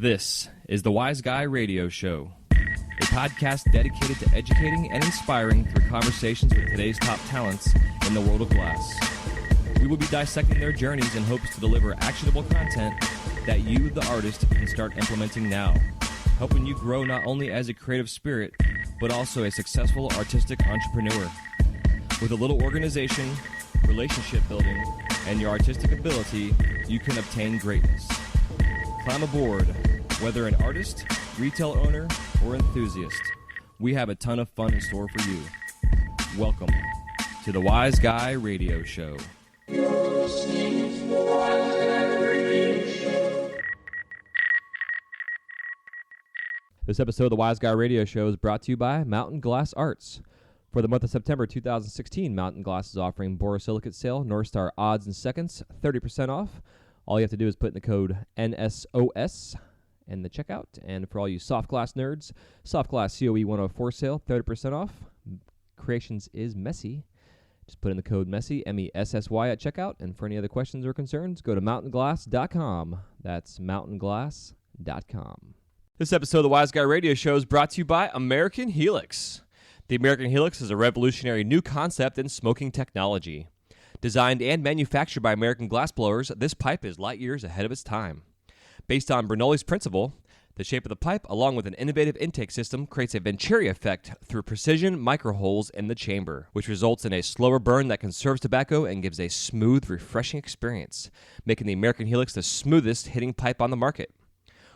This is the Wise Guy Radio Show, a podcast dedicated to educating and inspiring through conversations with today's top talents in the world of glass. We will be dissecting their journeys in hopes to deliver actionable content that you, the artist, can start implementing now, helping you grow not only as a creative spirit, but also a successful artistic entrepreneur. With a little organization, relationship building, and your artistic ability, you can obtain greatness. Climb aboard. Whether an artist, retail owner, or enthusiast, we have a ton of fun in store for you. Welcome to the Wise Guy Radio Show. This episode of the Wise Guy Radio Show is brought to you by Mountain Glass Arts. For the month of September 2016, Mountain Glass is offering borosilicate sale, North Star odds and seconds, 30% off. All you have to do is put in the code NSOS in the checkout. And for all you soft glass nerds, Soft Glass COE 104 sale, 30% off. Creations is messy. Just put in the code MESSY, MESSY at checkout. And for any other questions or concerns, go to mountainglass.com. That's mountainglass.com. This episode of the Wise Guy Radio Show is brought to you by American Helix. The American Helix is a revolutionary new concept in smoking technology. Designed and manufactured by American glassblowers, this pipe is light years ahead of its time. Based on Bernoulli's principle, the shape of the pipe, along with an innovative intake system, creates a Venturi effect through precision micro-holes in the chamber, which results in a slower burn that conserves tobacco and gives a smooth, refreshing experience, making the American Helix the smoothest hitting pipe on the market.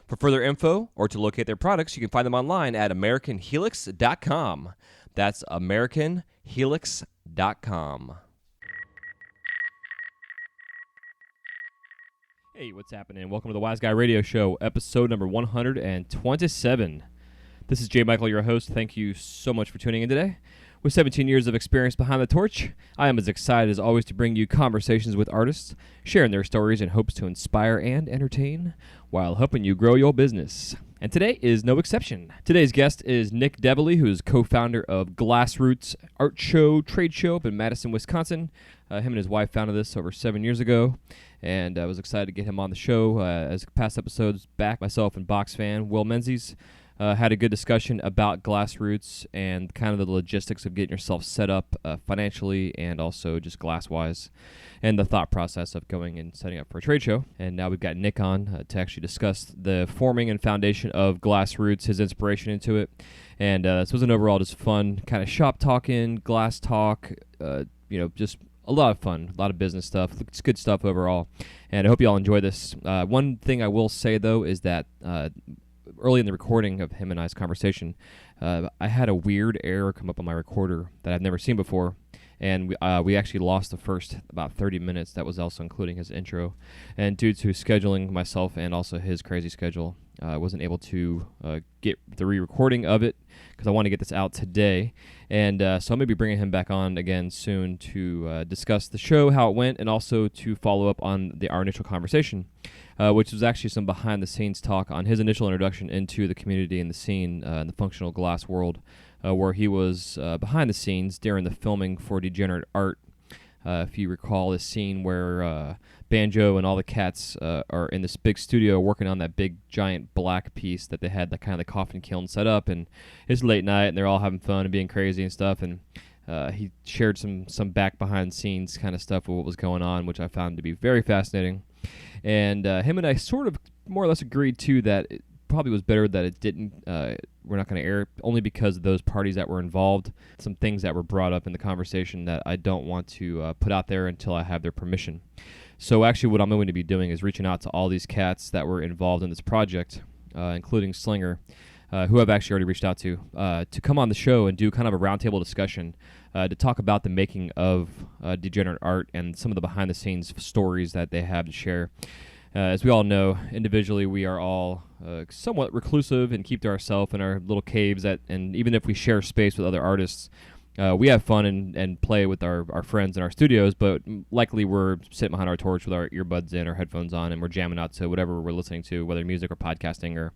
For further info or to locate their products, you can find them online at AmericanHelix.com. That's AmericanHelix.com. Hey, what's happening? Welcome to the Wise Guy Radio Show, episode number 127. This is Jay Michael, your host. Thank you so much for tuning in today. With 17 years of experience behind the torch, I am as excited as always to bring you conversations with artists, sharing their stories in hopes to inspire and entertain while helping you grow your business. And today is no exception. Today's guest is Nick Deviley, who is co-founder of Glassroots art show, trade show up in Madison, Wisconsin. Him and his wife founded this over 7 years ago, and I was excited to get him on the show. As past episodes back, myself and Box fan Will Menzies had a good discussion about Glassroots and kind of the logistics of getting yourself set up financially and also just glass-wise, and the thought process of going and setting up for a trade show. And now we've got Nick on to actually discuss the forming and foundation of Glassroots, his inspiration into it. And this was an overall just fun kind of shop talking, glass talk, just a lot of fun, a lot of business stuff. It's good stuff overall, and I hope you all enjoy this. One thing I will say, though, is that early in the recording of him and I's conversation, I had a weird error come up on my recorder that I've never seen before, and we actually lost the first about 30 minutes. That was also including his intro, and due to scheduling myself and also his crazy schedule, I wasn't able to get the re-recording of it because I want to get this out today. And so I'm going to be bringing him back on again soon to discuss the show, how it went, and also to follow up on our initial conversation, which was actually some behind-the-scenes talk on his initial introduction into the community and the scene in the functional glass world, where he was behind the scenes during the filming for Degenerate Art. If you recall this scene where Banjo and all the cats are in this big studio working on that big giant black piece that they had the kind of the coffin kiln set up, and it's late night and they're all having fun and being crazy and stuff, and he shared some back behind the scenes kind of stuff of what was going on, which I found to be very fascinating. And him and I sort of more or less agreed too that it probably was better that it didn't we're not going to air it, only because of those parties that were involved, some things that were brought up in the conversation that I don't want to put out there until I have their permission. So actually what I'm going to be doing is reaching out to all these cats that were involved in this project, including Slinger, who I've actually already reached out to come on the show and do kind of a roundtable discussion to talk about the making of Degenerate Art and some of the behind-the-scenes stories that they have to share. As we all know, individually we are all somewhat reclusive and keep to ourselves in our little caves, and even if we share space with other artists, we have fun and play with our friends in our studios, but likely we're sitting behind our torch with our earbuds in or headphones on, and we're jamming out to whatever we're listening to, whether music or podcasting or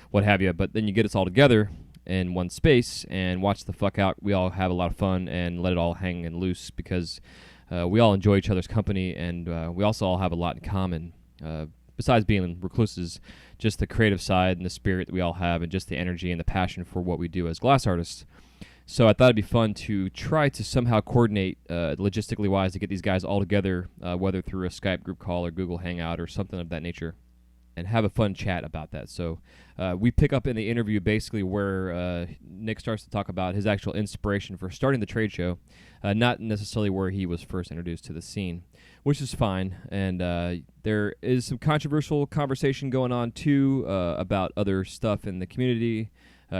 what have you. But then you get us all together in one space and watch the fuck out. We all have a lot of fun and let it all hang and loose because we all enjoy each other's company, and we also all have a lot in common. besides being recluses, just the creative side and the spirit that we all have, and just the energy and the passion for what we do as glass artists. So I thought it'd be fun to try to somehow coordinate, logistically wise, to get these guys all together, whether through a Skype group call or Google Hangout or something of that nature, and have a fun chat about that. So we pick up in the interview basically where Nick starts to talk about his actual inspiration for starting the trade show, not necessarily where he was first introduced to the scene, which is fine. And there is some controversial conversation going on, too, about other stuff in the community,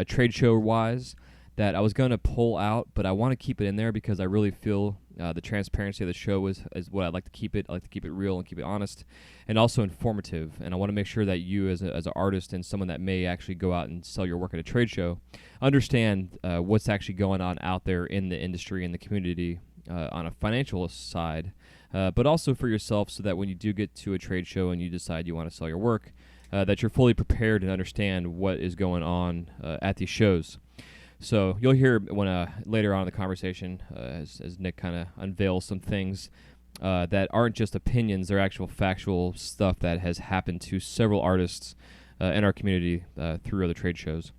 trade show-wise, that I was going to pull out, but I want to keep it in there because I really feel the transparency of the show is what I'd like to keep it. I like to keep it real and keep it honest and also informative. And I want to make sure that you as an artist and someone that may actually go out and sell your work at a trade show understand what's actually going on out there in the industry and the community on a financial side, but also for yourself, so that when you do get to a trade show and you decide you want to sell your work, that you're fully prepared and understand what is going on at these shows. So you'll hear when later on in the conversation, as Nick kind of unveils some things that aren't just opinions, they're actual factual stuff that has happened to several artists in our community through other trade shows.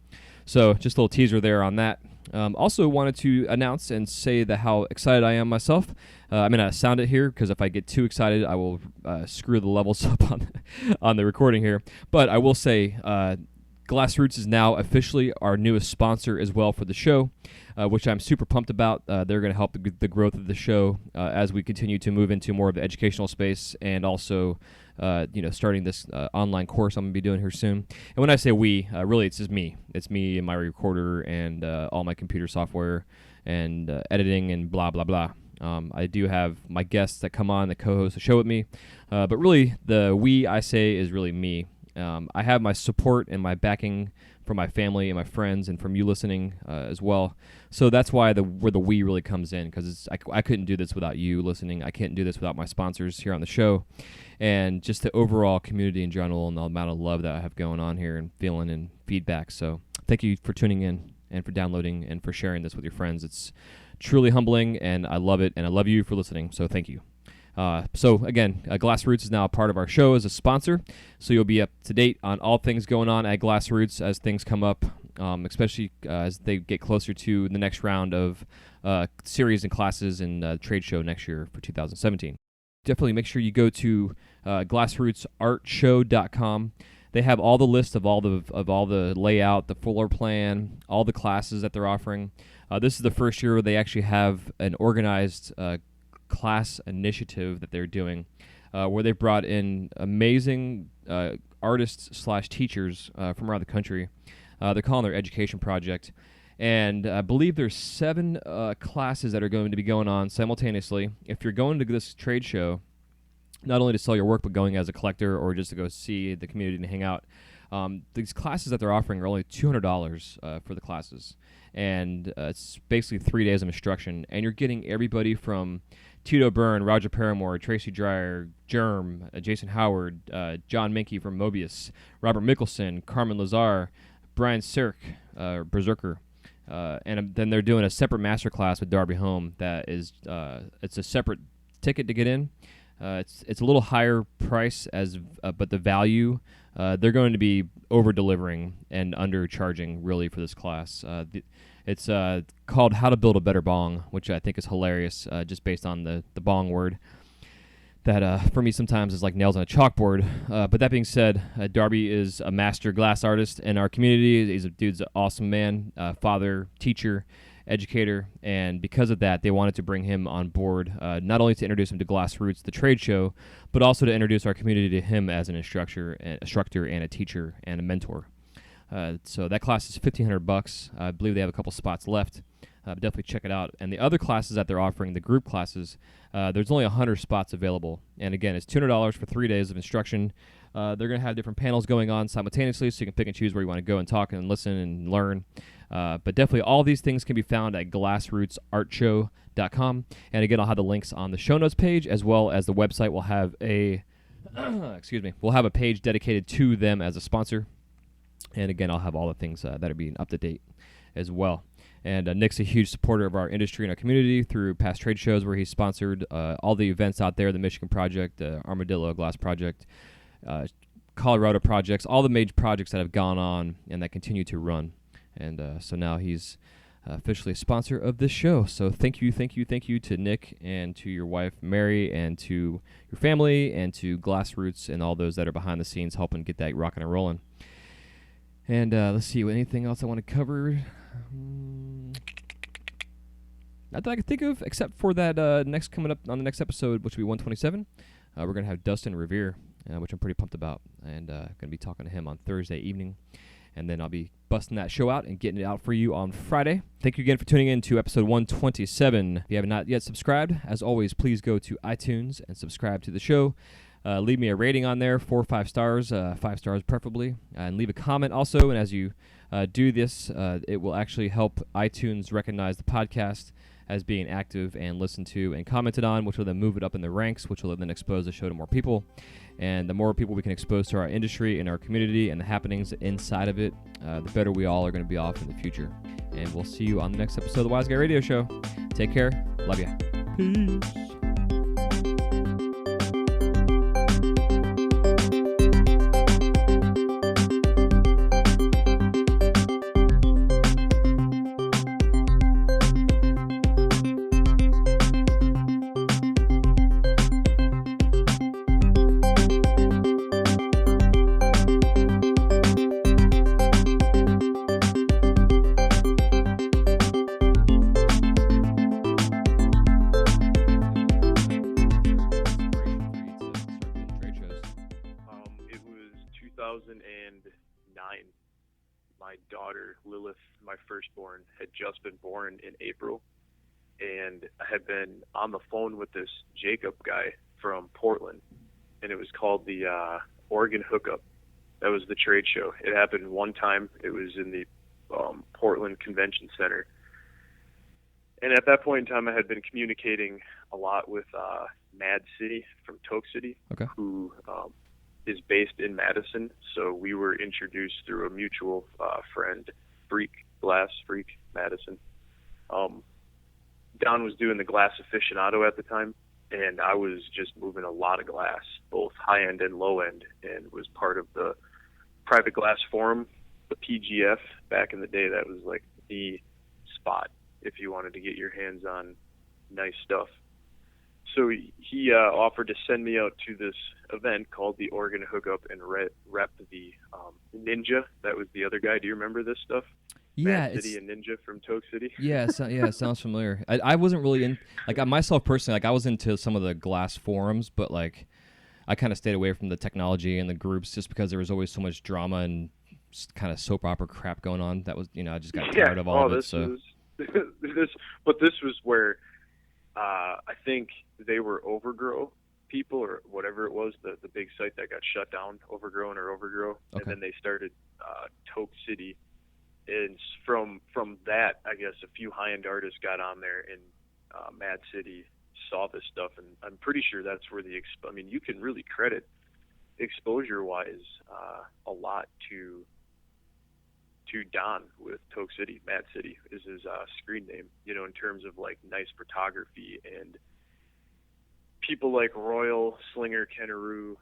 So just a little teaser there on that. Also wanted to announce and say that how excited I am myself. I'm going to sound it here because if I get too excited, I will screw the levels up on the recording here. But I will say Glassroots is now officially our newest sponsor as well for the show, which I'm super pumped about. They're going to help the growth of the show as we continue to move into more of the educational space, and also starting this online course I'm going to be doing here soon. And when I say we, really it's just me. It's me and my recorder and all my computer software and editing and blah, blah, blah. I do have my guests that come on that co-host the show with me, but really the we I say is really me. I have my support and my backing from my family and my friends and from you listening as well. So that's why where the we really comes in, because I couldn't do this without you listening. I can't do this without my sponsors here on the show, and just the overall community in general and the amount of love that I have going on here and feeling and feedback. So thank you for tuning in and for downloading and for sharing this with your friends. It's truly humbling, and I love it, and I love you for listening. So thank you. So again, Glassroots is now a part of our show as a sponsor, so you'll be up to date on all things going on at Glassroots as things come up, especially as they get closer to the next round of series and classes and trade show next year for 2017. Definitely make sure you go to glassrootsartshow.com. They have all the list of all the layout, the floor plan, all the classes that they're offering. This is the first year where they actually have an organized class initiative that they're doing, where they've brought in amazing artists / teachers from around the country. They're calling their education project, and I believe there's 7 classes that are going to be going on simultaneously. If you're going to this trade show, not only to sell your work, but going as a collector or just to go see the community and hang out, these classes that they're offering are only $200 for the classes, and it's basically 3 days of instruction, and you're getting everybody from Tito, Bern, Roger Paramore, Tracy Dreyer, Germ, Jason Howard, John Minke from Mobius, Robert Mickelson, Carmen Lazar, Brian Sirk, Berserker, and then they're doing a separate master class with Darby Holm that is it's a separate ticket to get in. It's a little higher price but the value they're going to be over delivering and undercharging really for this class. It's called How to Build a Better Bong, which I think is hilarious, just based on the bong word. That for me sometimes is like nails on a chalkboard. But that being said, Darby is a master glass artist in our community. Dude's an awesome man, father, teacher, educator, and because of that, they wanted to bring him on board, not only to introduce him to Glassroots, the trade show, but also to introduce our community to him as an instructor and a teacher and a mentor. So that class is $1,500. I believe they have a couple spots left. Definitely check it out. And the other classes that they're offering, the group classes, there's only 100 spots available. And again, it's $200 for 3 days of instruction. They're going to have different panels going on simultaneously, so you can pick and choose where you want to go and talk and listen and learn. But definitely all these things can be found at glassrootsartshow.com. And again, I'll have the links on the show notes page, as well as the website will have a we'll have a page dedicated to them as a sponsor. And again, I'll have all the things that are being up to date as well. And Nick's a huge supporter of our industry and our community through past trade shows where he's sponsored all the events out there, the Michigan Project, the Armadillo Glass Project, Colorado projects, all the major projects that have gone on and that continue to run. And so now he's officially a sponsor of this show. So thank you to Nick and to your wife, Mary, and to your family and to Glassroots and all those that are behind the scenes helping get that rocking and rolling. And let's see, anything else I want to cover? Not that I can think of, except for that next coming up on the next episode, which will be 127. We're going to have Dustin Revere, which I'm pretty pumped about, and going to be talking to him on Thursday evening. And then I'll be busting that show out and getting it out for you on Friday. Thank you again for tuning in to episode 127. If you have not yet subscribed, as always, please go to iTunes and subscribe to the show. Leave me a rating on there, 4 or 5 stars, 5 stars preferably, and leave a comment also. And as you do this, it will actually help iTunes recognize the podcast as being active and listened to and commented on, which will then move it up in the ranks, which will then expose the show to more people. And the more people we can expose to our industry and our community and the happenings inside of it, the better we all are going to be off in the future. And we'll see you on the next episode of the Wise Guy Radio Show. Take care. Love ya. Peace. My daughter, Lilith, my firstborn, had just been born in April, and I had been on the phone with this Jacob guy from Portland, and it was called the Oregon Hookup. That was the trade show. It happened one time. It was in the Portland Convention Center. And at that point in time, I had been communicating a lot with Mad City from Toke City, okay, who is based in Madison. So we were introduced through a mutual friend, Glass Freak Madison. Don was doing the glass aficionado at the time, and I was just moving a lot of glass, both high end and low end, and was part of the private glass forum, the PGF. Back in the day, that was like the spot if you wanted to get your hands on nice stuff. So he offered to send me out to this event called the Oregon Hookup and rep the Ninja. That was the other guy. Do you remember this stuff? Yeah, Mad City and Ninja from Toke City. Yeah, it sounds familiar. I wasn't really in, like, myself personally, like, I was into some of the glass forums, but like I kind of stayed away from the technology and the groups just because there was always so much drama and kind of soap opera crap going on. That was, I just got tired of all of it. So this was where I think they were Overgrow people or whatever it was, the big site that got shut down, Overgrown or Overgrow, okay, and then they started Toke City. And from that, I guess a few high-end artists got on there, and Mad City saw this stuff, and I'm pretty sure that's where you can really credit exposure-wise a lot to Don with Toke City. Mad City is his screen name, in terms of like nice photography, and people like Royal, Slinger, Kenaroo,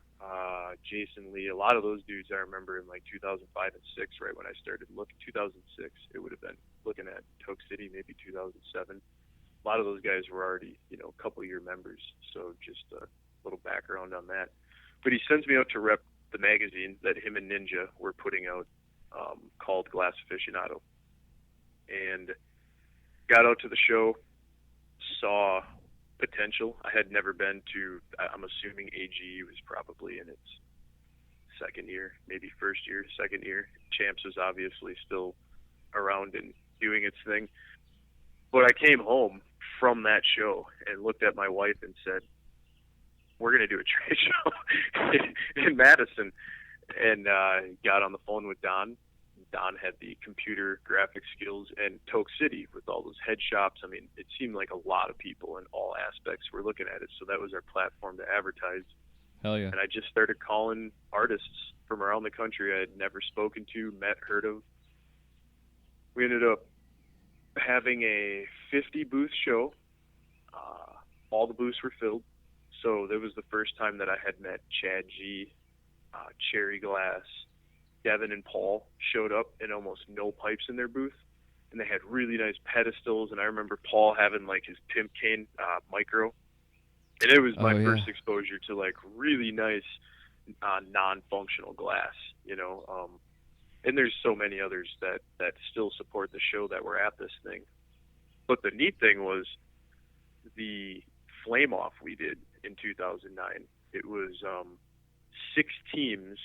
Jason Lee, a lot of those dudes I remember in like 2005 and 6, right when I started looking, 2006, it would have been looking at Toke City, maybe 2007. A lot of those guys were already, a couple year members. So just a little background on that. But he sends me out to rep the magazine that him and Ninja were putting out, called Glass Aficionado. And got out to the show, saw potential. I had never been to, I'm assuming AGE was probably in its second year, maybe first year, second year. Champs was obviously still around and doing its thing. But I came home from that show and looked at my wife and said, we're going to do a trade show in Madison. And got on the phone with Don. Don had the computer graphic skills, and Toke City with all those head shops. I mean, it seemed like a lot of people in all aspects were looking at it, so that was our platform to advertise. Hell yeah. And I just started calling artists from around the country I had never spoken to, heard of. We ended up having a 50-booth show. All the booths were filled, so that was the first time that I had met Chad G, cherry glass. Devin and Paul showed up and almost no pipes in their booth, and they had really nice pedestals. And I remember Paul having like his pimp cane micro, and it was my first exposure to like really nice non-functional glass, you know. And there's so many others that still support the show that were at this thing. But the neat thing was the flame off we did in 2009. It was 6 teams,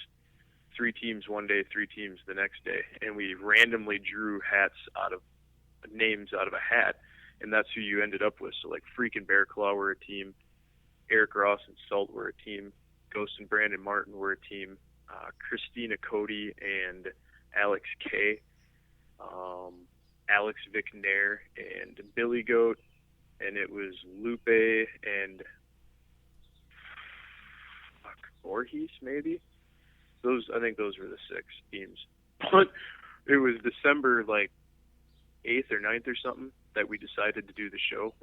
3 teams one day, 3 teams the next day, and we randomly drew names out of a hat, and that's who you ended up with. So like Freak and Bear Claw were a team, Eric Ross and Salt were a team, Ghost and Brandon Martin were a team, Christina Cody and Alex K, Alex Vicknair and Billy Goat, and it was Lupe and Voorhees, maybe. I think those were the 6 teams. But it was December like 8th or 9th or something that we decided to do the show.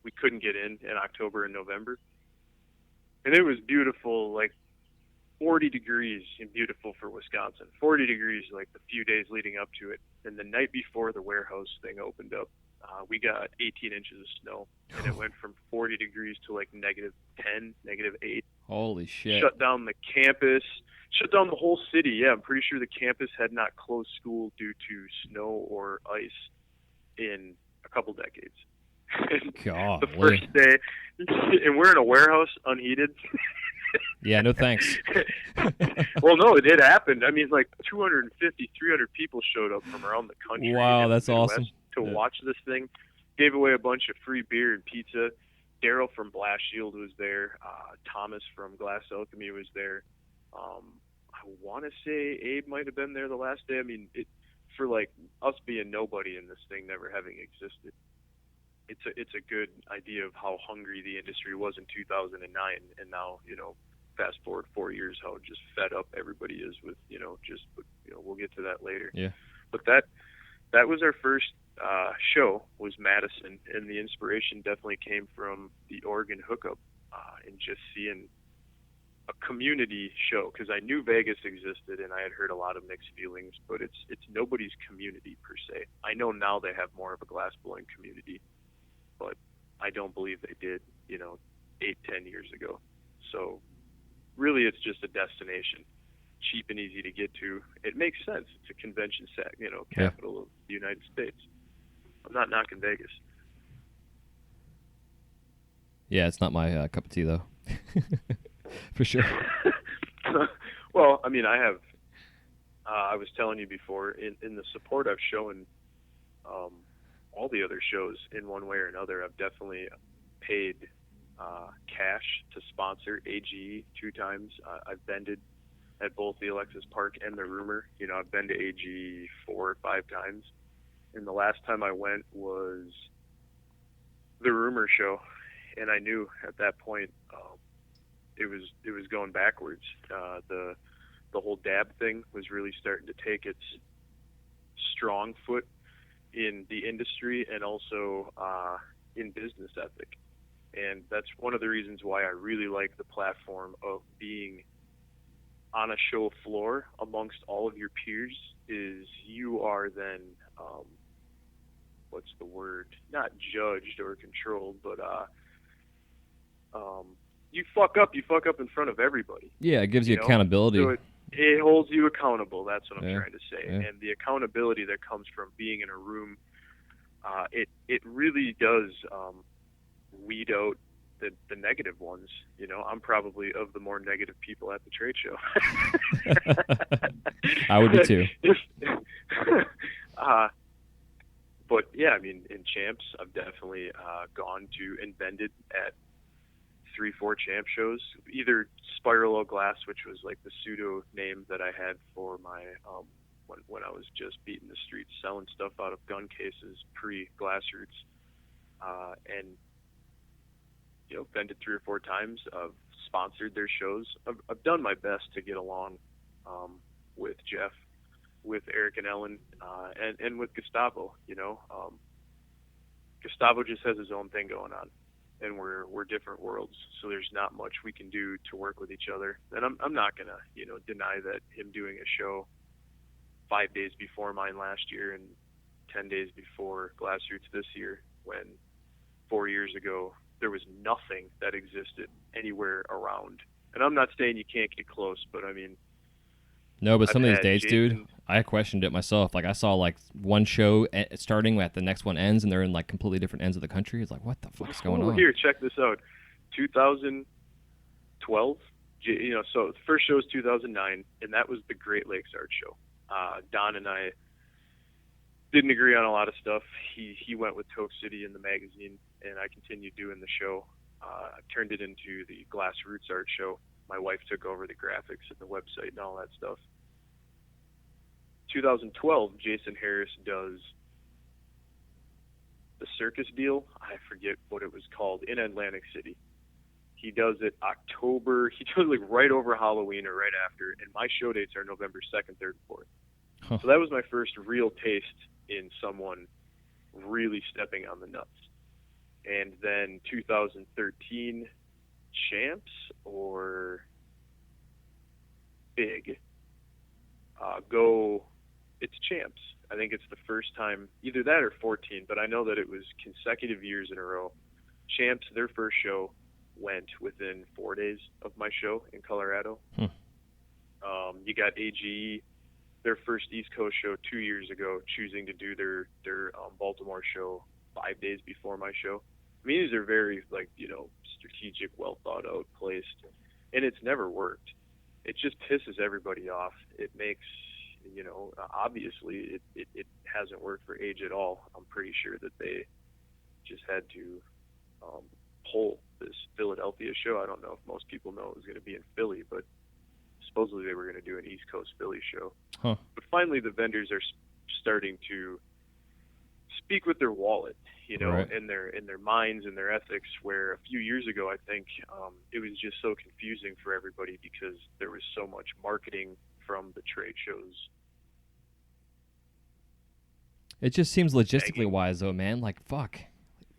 We couldn't get in October and November. And it was beautiful, like 40 degrees and beautiful for Wisconsin. 40 degrees like the few days leading up to it. And the night before the warehouse thing opened up, we got 18 inches of snow, and it went from 40 degrees to like -10, -8. Holy shit. Shut down the campus, shut down the whole city. Yeah, I'm pretty sure the campus had not closed school due to snow or ice in a couple decades. God, the first day, and we're in a warehouse, unheated. Yeah, no thanks. Well, no, it did happen. I mean, like 250, 300 people showed up from around the country. Wow, that's awesome. To watch this thing. Gave away a bunch of free beer and pizza. Daryl from Blast Shield was there. Thomas from Glass Alchemy was there. I want to say Abe might have been there the last day. I mean, for like us being nobody in this thing never having existed, it's a good idea of how hungry the industry was in 2009, and now, you know, fast forward 4 years, how just fed up everybody is with, you know, we'll get to that later. Yeah. But that was our first show, was Madison, and the inspiration definitely came from the Oregon hookup, and just seeing a community show, because I knew Vegas existed and I had heard a lot of mixed feelings, but it's nobody's community per se. I know now they have more of a glass blowing community, but I don't believe they did, you know, 8-10 years ago. So really it's just a destination, cheap and easy to get to. It makes sense. It's a convention set, you know, capital of the United States. I'm not knocking Vegas. Yeah, it's not my cup of tea though. For sure. Well, I mean, I was telling you before, in the support I've shown all the other shows in one way or another, I've definitely paid cash to sponsor AGE 2 times. I've vended at both the Alexis Park and the Rumor. You know, I've been to AGE 4 or 5 times. And the last time I went was the Rumor show, and I knew at that point it was going backwards. The whole dab thing was really starting to take its strong foot in the industry and also in business ethic. And that's one of the reasons why I really like the platform of being on a show floor amongst all of your peers, is you are then, what's the word? Not judged or controlled, but you fuck up in front of everybody. Yeah, it gives you accountability. So it holds you accountable. That's what I'm trying to say. Yeah. And the accountability that comes from being in a room, it really does weed out the negative ones. You know, I'm probably of the more negative people at the trade show. I would be too. But yeah, I mean, in Champs, I've definitely gone to and vended at 3-4 Champ shows, either Spiral Glass, which was like the pseudo name that I had for my when I was just beating the streets selling stuff out of gun cases pre-Glassroots, and you know, vended 3 or 4 times. I've sponsored their shows. I've done my best to get along with Jeff, with Eric and Ellen, and with Gustavo. You know, Gustavo just has his own thing going on. and we're different worlds. So there's not much we can do to work with each other. And I'm not gonna deny that him doing a show 5 days before mine last year and 10 days before Glassroots this year, when 4 years ago there was nothing that existed anywhere around. And I'm not saying you can't get close, but I mean, no, but some of these dates, Jason, dude, I questioned it myself. Like, I saw like one show starting at the next one ends, and they're in like completely different ends of the country. It's like, what the fuck's going on? Here, check this out. 2012, so the first show was 2009, and that was the Great Lakes Art Show. Don and I didn't agree on a lot of stuff. He went with Toke City in the magazine, and I continued doing the show. I turned it into the Glassroots Art Show. My wife took over the graphics and the website and all that stuff. 2012, Jason Harris does the circus deal. I forget what it was called, in Atlantic City. He does it October. He does it like right over Halloween or right after, and my show dates are November 2nd, 3rd, and 4th. Huh. So that was my first real taste in someone really stepping on the nuts. And then 2013, Champs or Big, it's Champs. I think it's the first time, either that or 14, but I know that it was consecutive years in a row. Champs, their first show went within 4 days of my show in Colorado. You got AGE, their first East Coast show 2 years ago, choosing to do their Baltimore show 5 days before my show. I mean, these are very, strategic, well thought out, placed, and it's never worked. It just pisses everybody off. It makes, obviously it hasn't worked for Age at all. I'm pretty sure that they just had to pull this Philadelphia show. I don't know if most people know it was going to be in Philly, but supposedly they were going to do an East Coast Philly show. Huh. But finally the vendors are starting to speak with their wallet, right, in their minds and their ethics, where a few years ago I think it was just so confusing for everybody because there was so much marketing from the trade shows. It just seems logistically wise though, man. Like, fuck.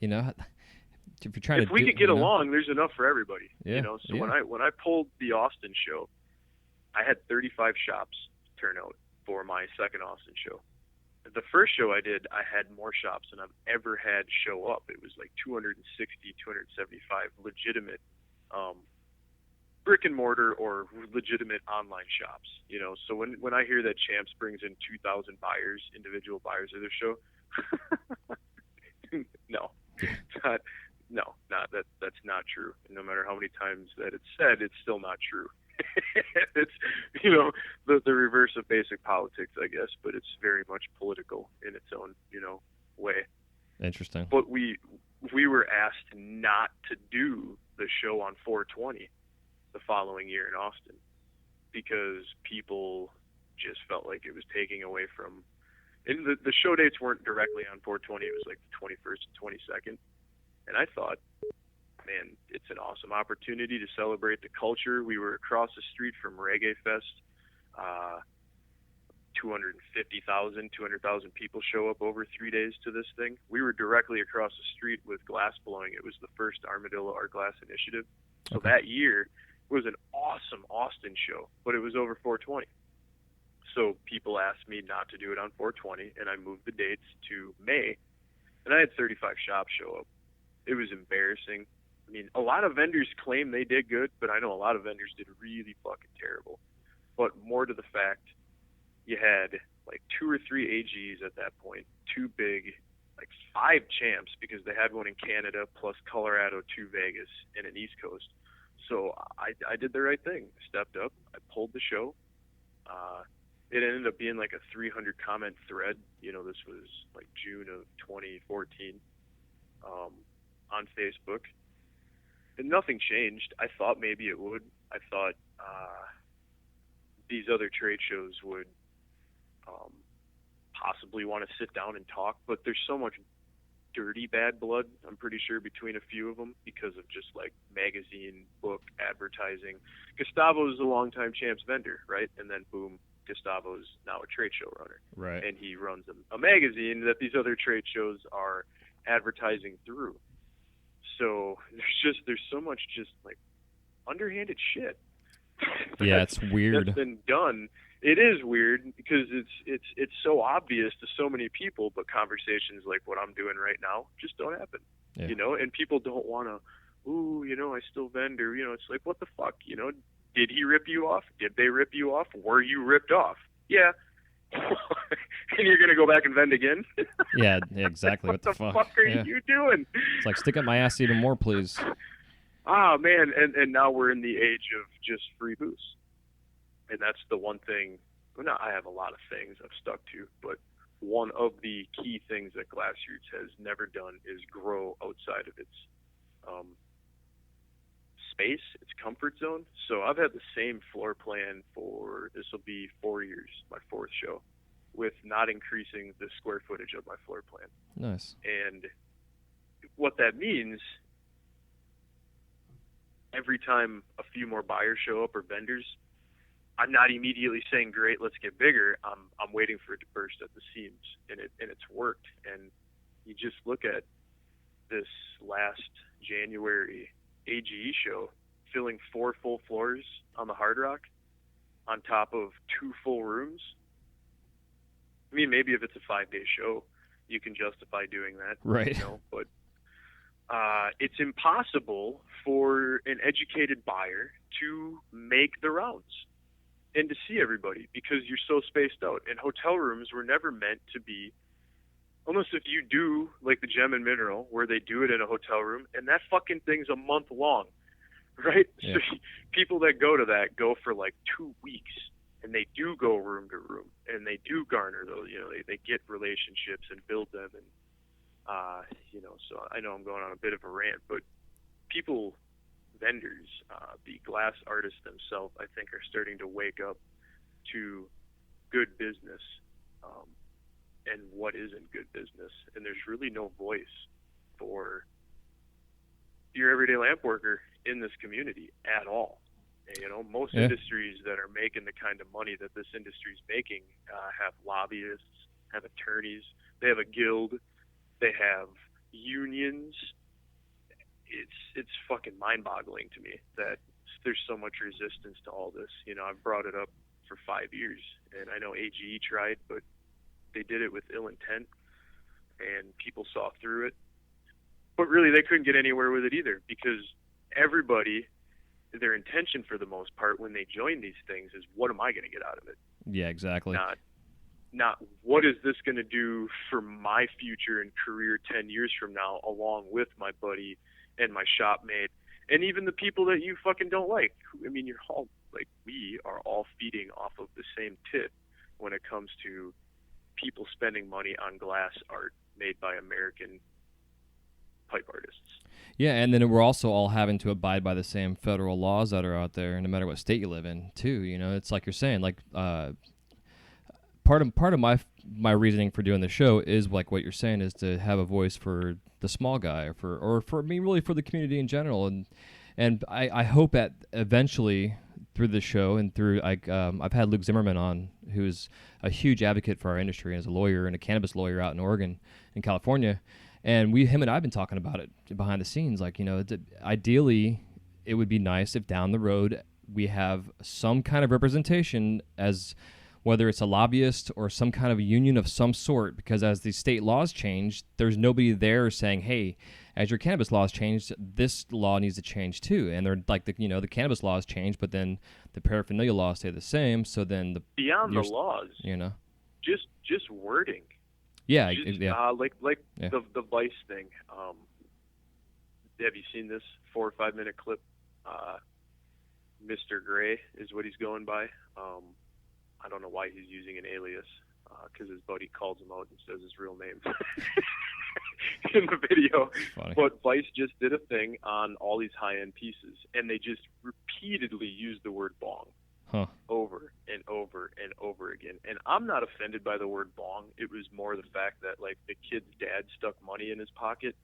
If you're trying if we could get along, there's enough for everybody. Yeah. So when I pulled the Austin show, I had 35 shops turn out for my second Austin show. The first show I did, I had more shops than I've ever had show up. It was like 260, 275 legitimate brick and mortar or legitimate online shops. So when I hear that Champs brings in 2,000 buyers, individual buyers of their show, that's not true. And no matter how many times that it's said, it's still not true. It's the reverse of basic politics, I guess, but it's very much political in its own way. Interesting. But we were asked not to do the show on 420 the following year in Austin because people just felt like it was taking away from. And the show dates weren't directly on 420. It was like the 21st and 22nd, and I thought, man, it's an awesome opportunity to celebrate the culture. We were across the street from Reggae Fest. 200,000 people show up over 3 days to this thing. We were directly across the street with glass blowing. It was the first Armadillo Art Glass Initiative. So that year was an awesome Austin show, but it was over 420. So people asked me not to do it on 420, and I moved the dates to May, and I had 35 shops show up. It was embarrassing. I mean, a lot of vendors claim they did good, but I know a lot of vendors did really fucking terrible. But more to the fact, you had like 2 or 3 AGs at that point, 2 big, like 5 Champs, because they had one in Canada, plus Colorado, 2 Vegas, and an East Coast. So I did the right thing. I stepped up. I pulled the show. It ended up being like a 300 comment thread. This was like June of 2014 on Facebook. And nothing changed. I thought maybe it would. I thought these other trade shows would possibly want to sit down and talk, but there's so much dirty bad blood, I'm pretty sure, between a few of them because of just like magazine, book, advertising. Gustavo's a longtime Champs vendor, right? And then boom, Gustavo's now a trade show runner. Right. And he runs a magazine that these other trade shows are advertising through. So there's so much just like underhanded shit. Yeah, it's weird. That's been done. It is weird because it's so obvious to so many people, but conversations like what I'm doing right now just don't happen. Yeah. You know, and people don't want to, ooh, you know, I still vend, or, you know, it's like, what the fuck, you know, did he rip you off? Did they rip you off? Were you ripped off? Yeah. And you're going to go back and vend again? Yeah, exactly. What the fuck are you doing? It's like, stick up my ass even more, please. Ah, man, and now we're in the age of just free booze. And that's the one thing, well, no, I have a lot of things I've stuck to, but one of the key things that Glassroots has never done is grow outside of its space, its comfort zone. So I've had the same floor plan for, this will be 4 years, my fourth show, with not increasing the square footage of my floor plan. Nice. And what that means, every time a few more buyers show up or vendors, I'm not immediately saying, great, let's get bigger. I'm waiting for it to burst at the seams, and it's worked. And you just look at this last January AGE show, filling 4 full floors on the Hard Rock on top of 2 full rooms. I mean, maybe if it's a 5-day show, you can justify doing that. Right. You know, but it's impossible for an educated buyer to make the rounds and to see everybody because you're so spaced out. And hotel rooms were never meant to be, unless if you do like the Gem and Mineral, where they do it in a hotel room, and that fucking thing's a month long, right? Yeah. So people that go to that go for like 2 weeks, and they do go room to room, and they do garner those, you know, they get relationships and build them. And, you know, so I know I'm going on a bit of a rant, but people, vendors, the glass artists themselves, I think, are starting to wake up to good business and what isn't good business. And there's really no voice for your everyday lamp worker in this community at all. And, you know, most industries that are making the kind of money that this industry is making have lobbyists, have attorneys, they have a guild, they have unions. It's fucking mind-boggling to me that there's so much resistance to all this. You know, I've brought it up for 5 years, and I know AGE tried, but they did it with ill intent, and people saw through it. But really, they couldn't get anywhere with it either, because everybody, their intention for the most part when they join these things is, what am I going to get out of it? Yeah, exactly. Not what is this going to do for my future and career 10 years from now, along with my buddy and my shopmate, and even the people that you fucking don't like. I mean, you're all, like, we are all feeding off of the same tip when it comes to people spending money on glass art made by American pipe artists. Yeah, and then we're also all having to abide by the same federal laws that are out there, no matter what state you live in, too. You know, it's like you're saying, like, part of my reasoning for doing the show is, like what you're saying, is to have a voice for the small guy, or for me, really for the community in general. And I hope that eventually through the show and through, like, I've had Luke Zimmerman on, who's a huge advocate for our industry and is a lawyer and a cannabis lawyer out in Oregon and California. And him and I have been talking about it behind the scenes. Like, you know, ideally, it would be nice if down the road we have some kind of representation, as whether it's a lobbyist or some kind of union of some sort, because as the state laws change, there's nobody there saying, hey, as your cannabis laws change, this law needs to change too. And they're like, the cannabis laws change, but then the paraphernalia laws stay the same. So then beyond the laws, you know, just wording. Yeah, like the Vice thing. Have you seen this 4 or 5 minute clip? Mr. Gray is what he's going by. I don't know why he's using an alias, because his buddy calls him out and says his real name in the video. But Vice just did a thing on all these high-end pieces, and they just repeatedly used the word bong over and over and over again. And I'm not offended by the word bong. It was more the fact that, like, the kid's dad stuck money in his pocket,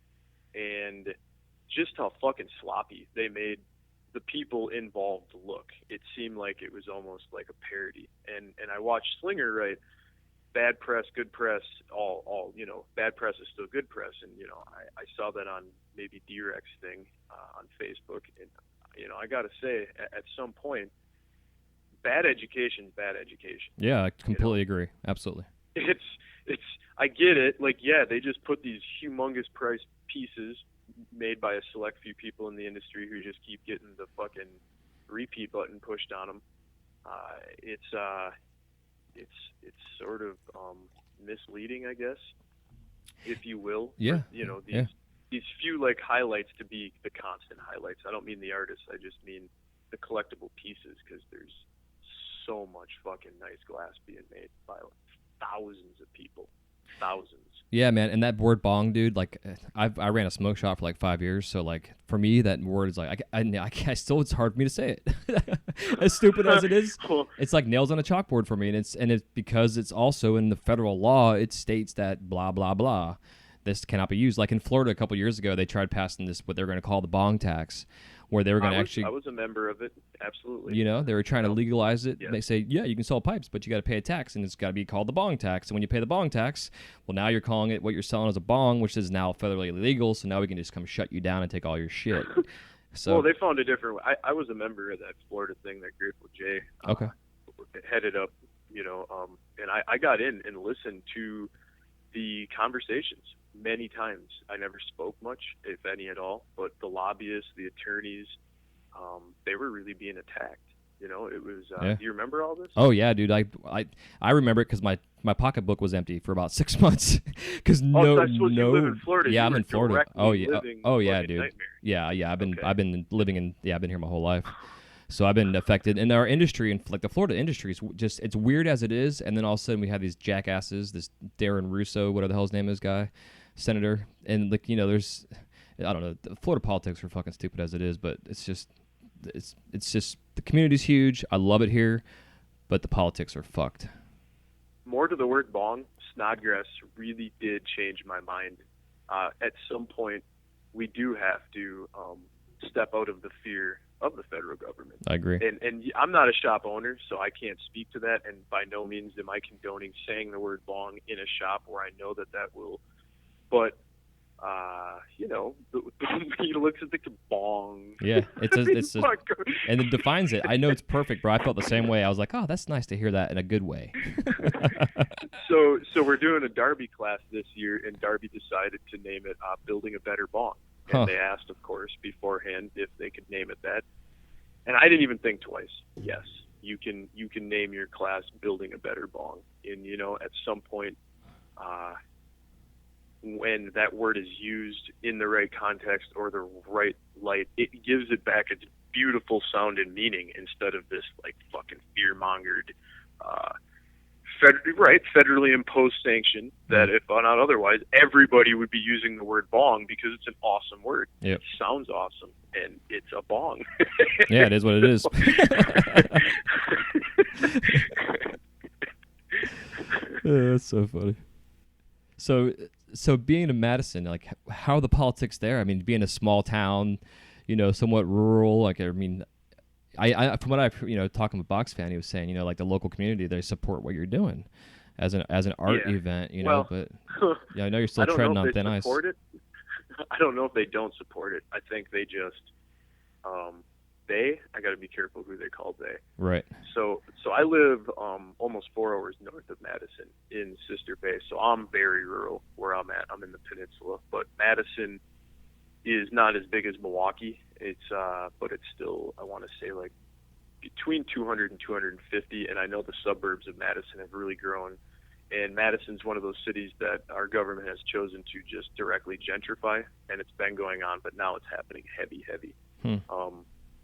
and just how fucking sloppy they made the people involved look. It seemed like it was almost like a parody. And I watched Slinger, right, bad press, good press, all bad press is still good press. And, I saw that on maybe D-Rex thing on Facebook. And, I got to say, at some point, bad education is bad education. Yeah, I completely agree. Absolutely. I get it. Like, yeah, they just put these humongous price pieces made by a select few people in the industry who just keep getting the fucking repeat button pushed on them. It's sort of misleading, I guess, if you will. Yeah. For, these few like highlights to be the constant highlights. I don't mean the artists. I just mean the collectible pieces, because there's so much fucking nice glass being made by thousands of people. Thousands. Yeah, man, and that word bong, dude, like, I ran a smoke shop for like 5 years, so like for me that word is like I still, it's hard for me to say it. As stupid as it is, it's like nails on a chalkboard for me, and it's because it's also in the federal law. It states that blah blah blah, this cannot be used. Like in Florida a couple years ago, they tried passing this what they're going to call the bong tax, where they were going to actually. I was a member of it, absolutely. They were trying to legalize it. Yes. They say, yeah, you can sell pipes, but you got to pay a tax, and it's got to be called the bong tax. And when you pay the bong tax, well, now you're calling it what you're selling as a bong, which is now federally illegal. So now we can just come shut you down and take all your shit. So, well, they found a different way. I was a member of that Florida thing that Grateful J headed up, and I got in and listened to the conversations many times. I never spoke much, if any at all, but the lobbyists, the attorneys, they were really being attacked. It was. Do you remember all this? Oh yeah, dude. I remember it because my pocketbook was empty for about 6 months. Because you live in Florida. Yeah, I'm in Florida. Oh yeah. Oh yeah, dude. Nightmare. Yeah. I've been living I've been here my whole life. So I've been affected. And our industry, and like the Florida industry, is just, it's weird as it is. And then all of a sudden we have these jackasses, this Darren Russo, whatever the hell his name is, guy, senator, and like there's, I don't know, the Florida politics are fucking stupid as it is, but it's just the community's huge. I love it here, but the politics are fucked. More to the word bong, Snodgrass really did change my mind. At some point, we do have to step out of the fear of the federal government. I agree. And I'm not a shop owner, so I can't speak to that, and by no means am I condoning saying the word bong in a shop where I know that will, but he looks at the bong. Yeah, and it defines it. I know it's perfect, bro. I felt the same way. I was like, oh, that's nice to hear that in a good way. So we're doing a Darby class this year, and Darby decided to name it Building a Better Bong. And they asked, of course, beforehand if they could name it that. And I didn't even think twice. Yes, you can name your class Building a Better Bong. And, at some point, when that word is used in the right context or the right light, it gives it back its beautiful sound and meaning instead of this, like, fucking fear-mongered, federally imposed sanction that, if not otherwise, everybody would be using the word bong because it's an awesome word. Yep. It sounds awesome, and it's a bong. Yeah, it is what it is. That's so funny. So being in Madison, like, how are the politics there? I mean, being a small town, somewhat rural, like, I mean, I from what I've talking with Box Fan, he was saying, like, the local community, they support what you're doing as an art event, but I know you're still treading on thin ice. I don't know if they don't support it. I think they just I got to be careful who they call they. Right. So I live almost 4 hours north of Madison in Sister Bay. So I'm very rural where I'm at. I'm in the peninsula, but Madison is not as big as Milwaukee. It's but it's still, I want to say, like between 200 and 250, and I know the suburbs of Madison have really grown. And Madison's one of those cities that our government has chosen to just directly gentrify, and it's been going on, but now it's happening heavy.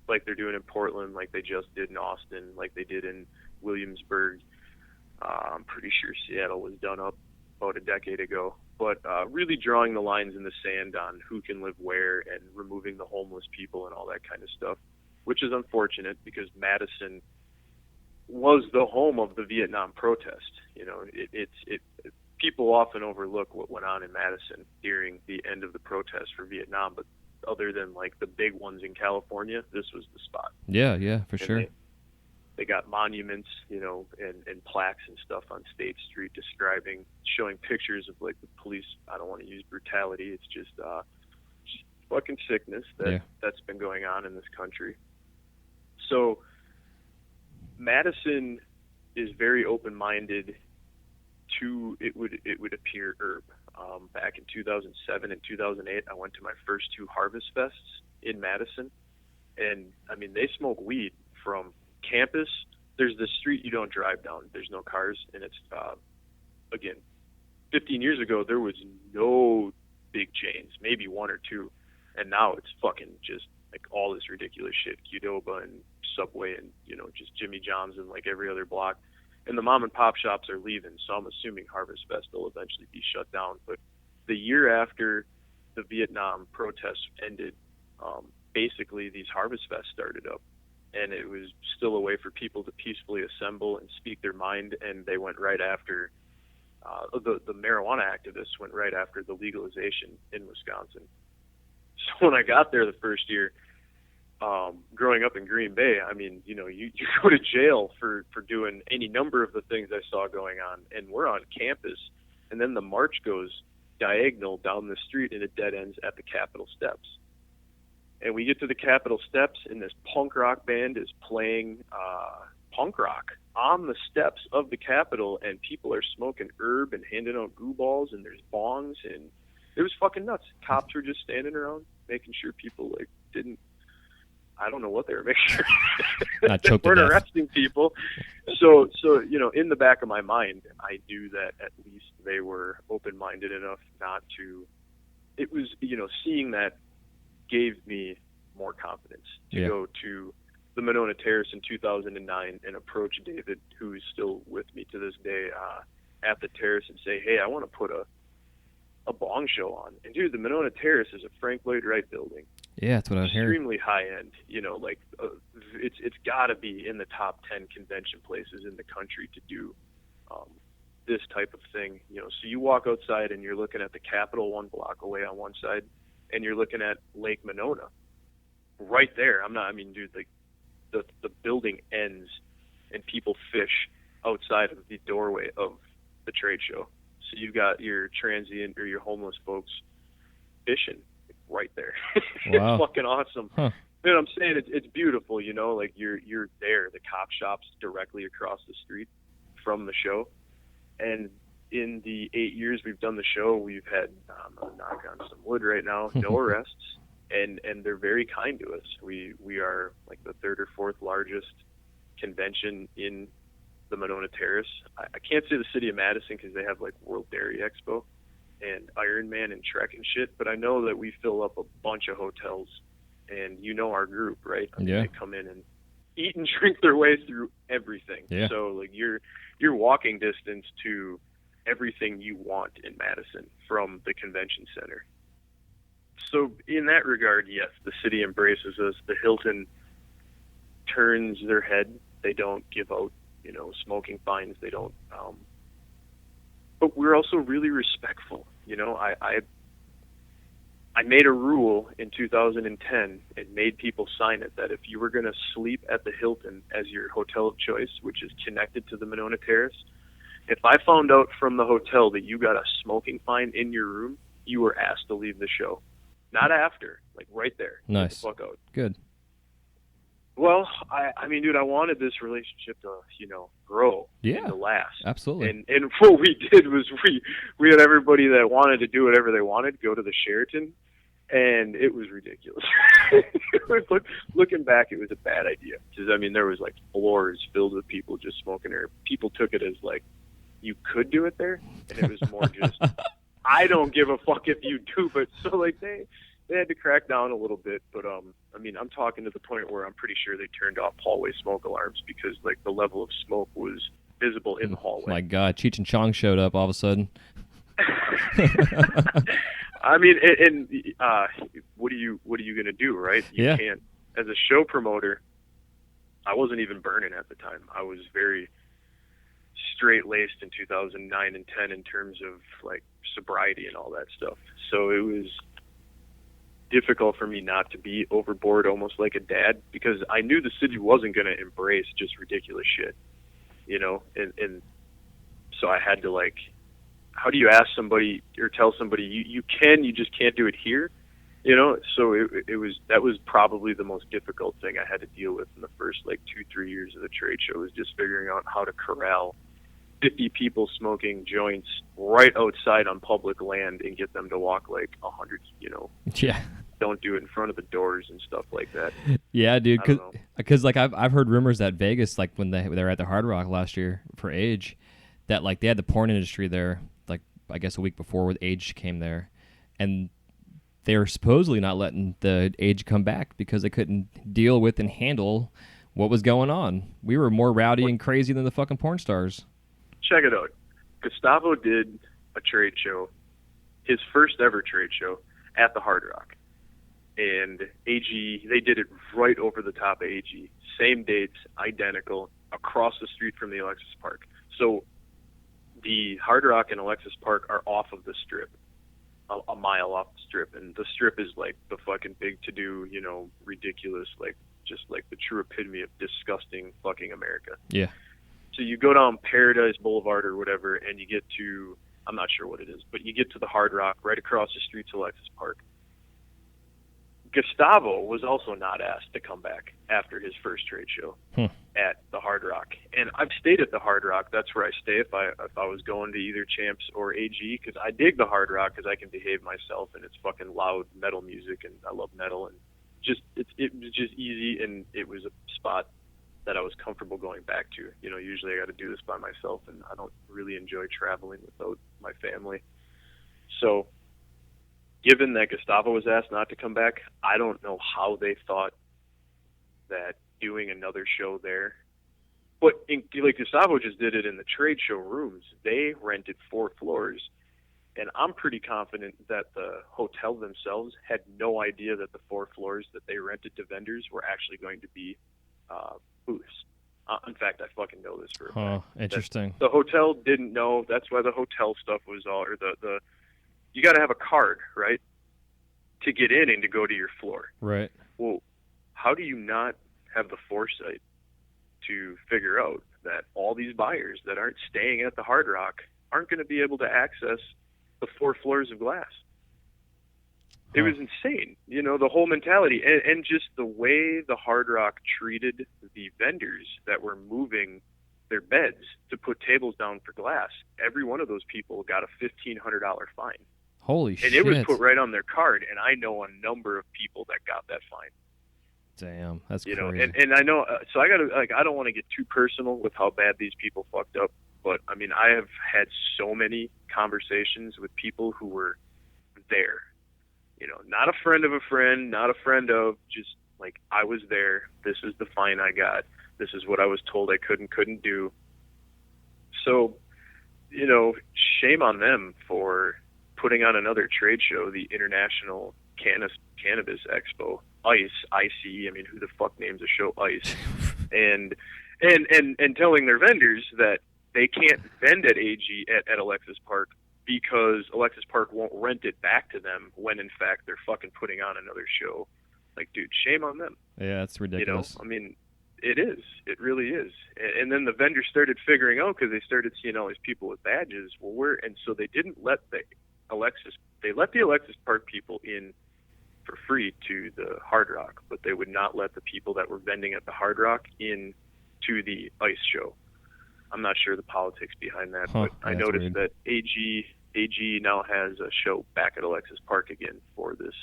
Like they're doing in Portland, like they just did in Austin, like they did in Williamsburg. I'm pretty sure Seattle was done up about a decade ago. But really drawing the lines in the sand on who can live where and removing the homeless people and all that kind of stuff, which is unfortunate because Madison was the home of the Vietnam protest. People often overlook what went on in Madison during the end of the protest for Vietnam, but other than like the big ones in California, this was the spot. Yeah, for sure. They got monuments, and plaques and stuff on State Street showing pictures of like the police. I don't want to use brutality. It's just fucking sickness that's been going on in this country. So Madison is very open-minded to it would appear herb. Back in 2007 and 2008, I went to my first 2 Harvest Fests in Madison, and I mean they smoke weed from campus. There's this street you don't drive down. There's no cars, and it's again, 15 years ago there was no big chains, maybe 1 or 2, and now it's fucking just like all this ridiculous shit, Qdoba and Subway and just Jimmy John's and like every other block. And the mom and pop shops are leaving, so I'm assuming Harvest Fest will eventually be shut down. But the year after the Vietnam protests ended, basically these Harvest Fests started up, and it was still a way for people to peacefully assemble and speak their mind. And they went right after the marijuana activists went right after the legalization in Wisconsin. So when I got there the first year, growing up in Green Bay, I mean, you go to jail for doing any number of the things I saw going on. And we're on campus, and then the march goes diagonal down the street, and it dead ends at the Capitol steps. And we get to the Capitol steps, and this punk rock band is playing punk rock on the steps of the Capitol, and people are smoking herb and handing out goo balls, and there's bongs, and it was fucking nuts. Cops were just standing around making sure people like didn't. I don't know what they were making sure. Not choked they weren't to death. arresting people. So in the back of my mind, I knew that at least they were open-minded enough not to. It was seeing that gave me more confidence to go to the Monona Terrace in 2009 and approach David, who's still with me to this day, at the terrace and say, hey, I want to put a bong show on. And dude, the Monona Terrace is a Frank Lloyd Wright building. Yeah, that's what I heard. Extremely high end. It's got to be in the top 10 convention places in the country to do this type of thing. So you walk outside and you're looking at the Capitol 1 block away on one side, and you're looking at Lake Monona right there. The building ends and people fish outside of the doorway of the trade show. So you've got your transient or your homeless folks fishing right there. Wow. It's fucking awesome. Huh. You know what I'm saying? It's beautiful, like you're there. The cop shop's directly across the street from the show. And in the 8 years we've done the show, we've had, I'm going to knock on some wood right now, no arrests. And they're very kind to us. We are like the 3rd or 4th largest convention in the Monona Terrace. I can't say the city of Madison because they have like World Dairy Expo and Iron Man and Trek and shit, but I know that we fill up a bunch of hotels, and our group, right? Yeah. They come in and eat and drink their way through everything. Yeah. So like you're walking distance to everything you want in Madison from the convention center. So in that regard, yes, the city embraces us. The Hilton turns their head. They don't give out, smoking fines. They don't. But we're also really respectful. I made a rule in 2010 and made people sign it that if you were going to sleep at the Hilton as your hotel of choice, which is connected to the Monona Terrace, if I found out from the hotel that you got a smoking fine in your room, you were asked to leave the show. Not after, like right there. Nice. Get the fuck out. Good. Well, I mean, dude, I wanted this relationship to, grow and to last. Absolutely. And what we did was we had everybody that wanted to do whatever they wanted go to the Sheraton, and it was ridiculous. Looking back, it was a bad idea. Because, there was like floors filled with people just smoking herb. People took it as like, you could do it there, and it was more just, I don't give a fuck if you do, but so like they had to crack down a little bit, but I'm talking to the point where I'm pretty sure they turned off hallway smoke alarms because like the level of smoke was visible in the hallway. My God, Cheech and Chong showed up all of a sudden. What are you gonna do, right? You can't. As a show promoter, I wasn't even burning at the time. I was very straight-laced in 2009 and 10 in terms of like sobriety and all that stuff. So it was difficult for me not to be overboard, almost like a dad, because I knew the city wasn't going to embrace just ridiculous shit, you know, and so I had to, like, how do you ask somebody or tell somebody you just can't do it here, you know? So that was probably the most difficult thing I had to deal with in the first, like, 2-3 years of the trade show, was just figuring out how to corral 50 people smoking joints right outside on public land and get them to walk like 100, you know. Yeah. Don't do it in front of the doors and stuff like that. Yeah, dude. Because like I've heard rumors that Vegas, like when they were at the Hard Rock last year for Age, that like they had the porn industry there, like I guess a week before with Age came there, and they were supposedly not letting the Age come back because they couldn't deal with and handle what was going on. We were more rowdy and crazy than the fucking porn stars. Check it out. Gustavo did a trade show, his first ever trade show, at the Hard Rock. And AG, they did it right over the top of AG. Same dates, identical, across the street from the Alexis Park. So the Hard Rock and Alexis Park are off of the Strip, a mile off the Strip. And the Strip is like the fucking big to-do, you know, ridiculous, like just like the true epitome of disgusting fucking America. Yeah. So you go down Paradise Boulevard or whatever, and you get to, I'm not sure what it is, but you get to the Hard Rock right across the street to Alexis Park. Gustavo was also not asked to come back after his first trade show at the Hard Rock. And I've stayed at the Hard Rock. That's where I stay if I was going to either Champs or AG, because I dig the Hard Rock because I can behave myself, and it's fucking loud metal music, and I love metal, and just it was just easy, and it was a spot that I was comfortable going back to. You know, usually I got to do this by myself, and I don't really enjoy traveling without my family. So given that Gustavo was asked not to come back, I don't know how they thought that doing another show there. But like Gustavo just did it in the trade show rooms. They rented 4 floors, and I'm pretty confident that the hotel themselves had no idea that the 4 floors that they rented to vendors were actually going to be booths. In fact, I fucking know this for a fact. Interesting. The hotel didn't know. That's why the hotel stuff was all, or the you got to have a card, right, to get in and to go to your floor. Right. Well, how do you not have the foresight to figure out that all these buyers that aren't staying at the Hard Rock aren't going to be able to access the 4 floors of glass? It was insane, you know, the whole mentality, and just the way the Hard Rock treated the vendors that were moving their beds to put tables down for glass. Every one of those people got a $1,500 fine. Holy shit. And it was put right on their card, and I know a number of people that got that fine. Damn, that's you crazy. know, and I know, so I gotta, like, I don't want to get too personal with how bad these people fucked up, but I mean, I have had so many conversations with people who were there. You know, not a friend of a friend, not a friend of, just like, I was there. This is the fine I got. This is what I was told I couldn't do. So, you know, shame on them for putting on another trade show, the International Cannabis Expo, ICE, ICE. I mean, who the fuck names a show ICE? and telling their vendors that they can't vend at AG at Alexis Park because Alexis Park won't rent it back to them when, in fact, they're fucking putting on another show. Like, dude, shame on them. Yeah, that's ridiculous. You know, I mean, it is. It really is. And then the vendors started figuring out, because they started seeing all these people with badges. And so they didn't let the Alexis Park people in for free to the Hard Rock, but they would not let the people that were vending at the Hard Rock in to the ICE show. I'm not sure the politics behind that, but I noticed that AG now has a show back at Alexis Park again for this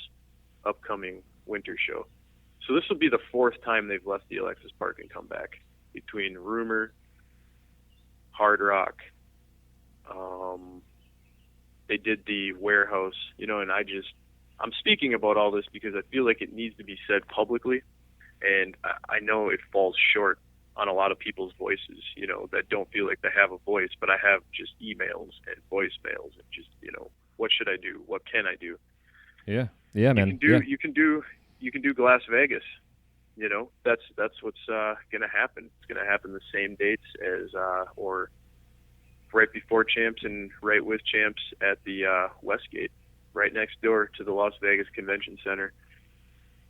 upcoming winter show. So this will be the 4th time they've left the Alexis Park and come back, between Rumor, Hard Rock. They did the Warehouse, you know, and I'm speaking about all this because I feel like it needs to be said publicly, and I know it falls short on a lot of people's voices, you know, that don't feel like they have a voice, but I have just emails and voicemails and just, you know, what should I do? What can I do? Yeah, man. You can do Glass Vegas. You know, that's what's going to happen. It's going to happen the same dates as, or right before Champs and right with Champs at the Westgate, right next door to the Las Vegas Convention Center.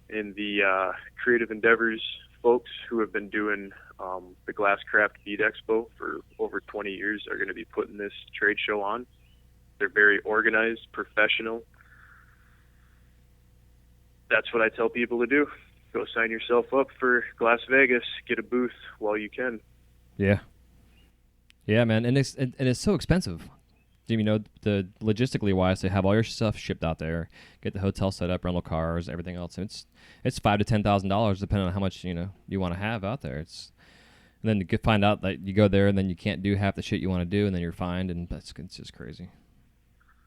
And the Creative Endeavors folks who have been doing the Glass Craft Bead Expo for over 20 years are going to be putting this trade show on. They're very organized, professional. That's what I tell people to do. Go sign yourself up for Glass Vegas. Get a booth while you can. Yeah. Yeah, man. And it's so expensive. You know, the logistically wise, to have all your stuff shipped out there, get the hotel set up, rental cars, everything else. It's $5,000 to $10,000 depending on how much you want to have out there. And then you find out that you go there and then you can't do half the shit you want to do, and then you're fined, and it's just crazy.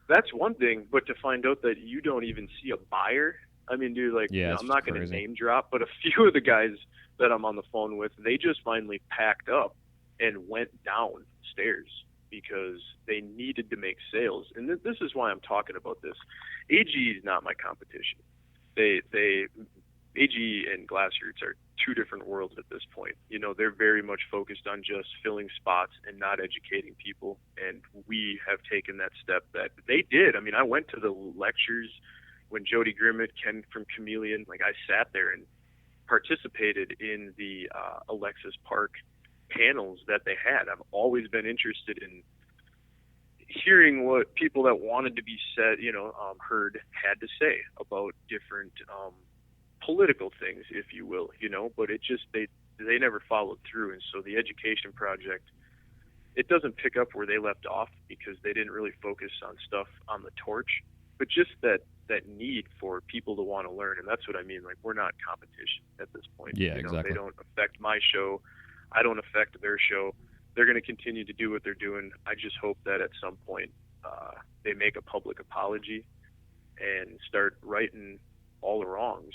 That's one thing, but to find out that you don't even see a buyer. I mean, dude, I'm not going to name drop, but a few of the guys that I'm on the phone with, they just finally packed up and went downstairs because they needed to make sales. And this is why I'm talking about this. AG is not my competition. AG and Glassroots are two different worlds at this point. They're very much focused on just filling spots and not educating people. And we have taken that step that they did. I mean, I went to the lectures when Jody Grimmett, Ken from Chameleon, I sat there and participated in the Alexis Park panels that they had. I've always been interested in hearing what people that wanted to be said, heard, had to say about different political things, if you will, but it just, they never followed through. And so the education project, it doesn't pick up where they left off because they didn't really focus on stuff on the torch, but just that need for people to want to learn. And that's what I mean. We're not competition at this point. Yeah, exactly. They don't affect my show. I don't affect their show. They're going to continue to do what they're doing. I just hope that at some point they make a public apology and start righting all the wrongs,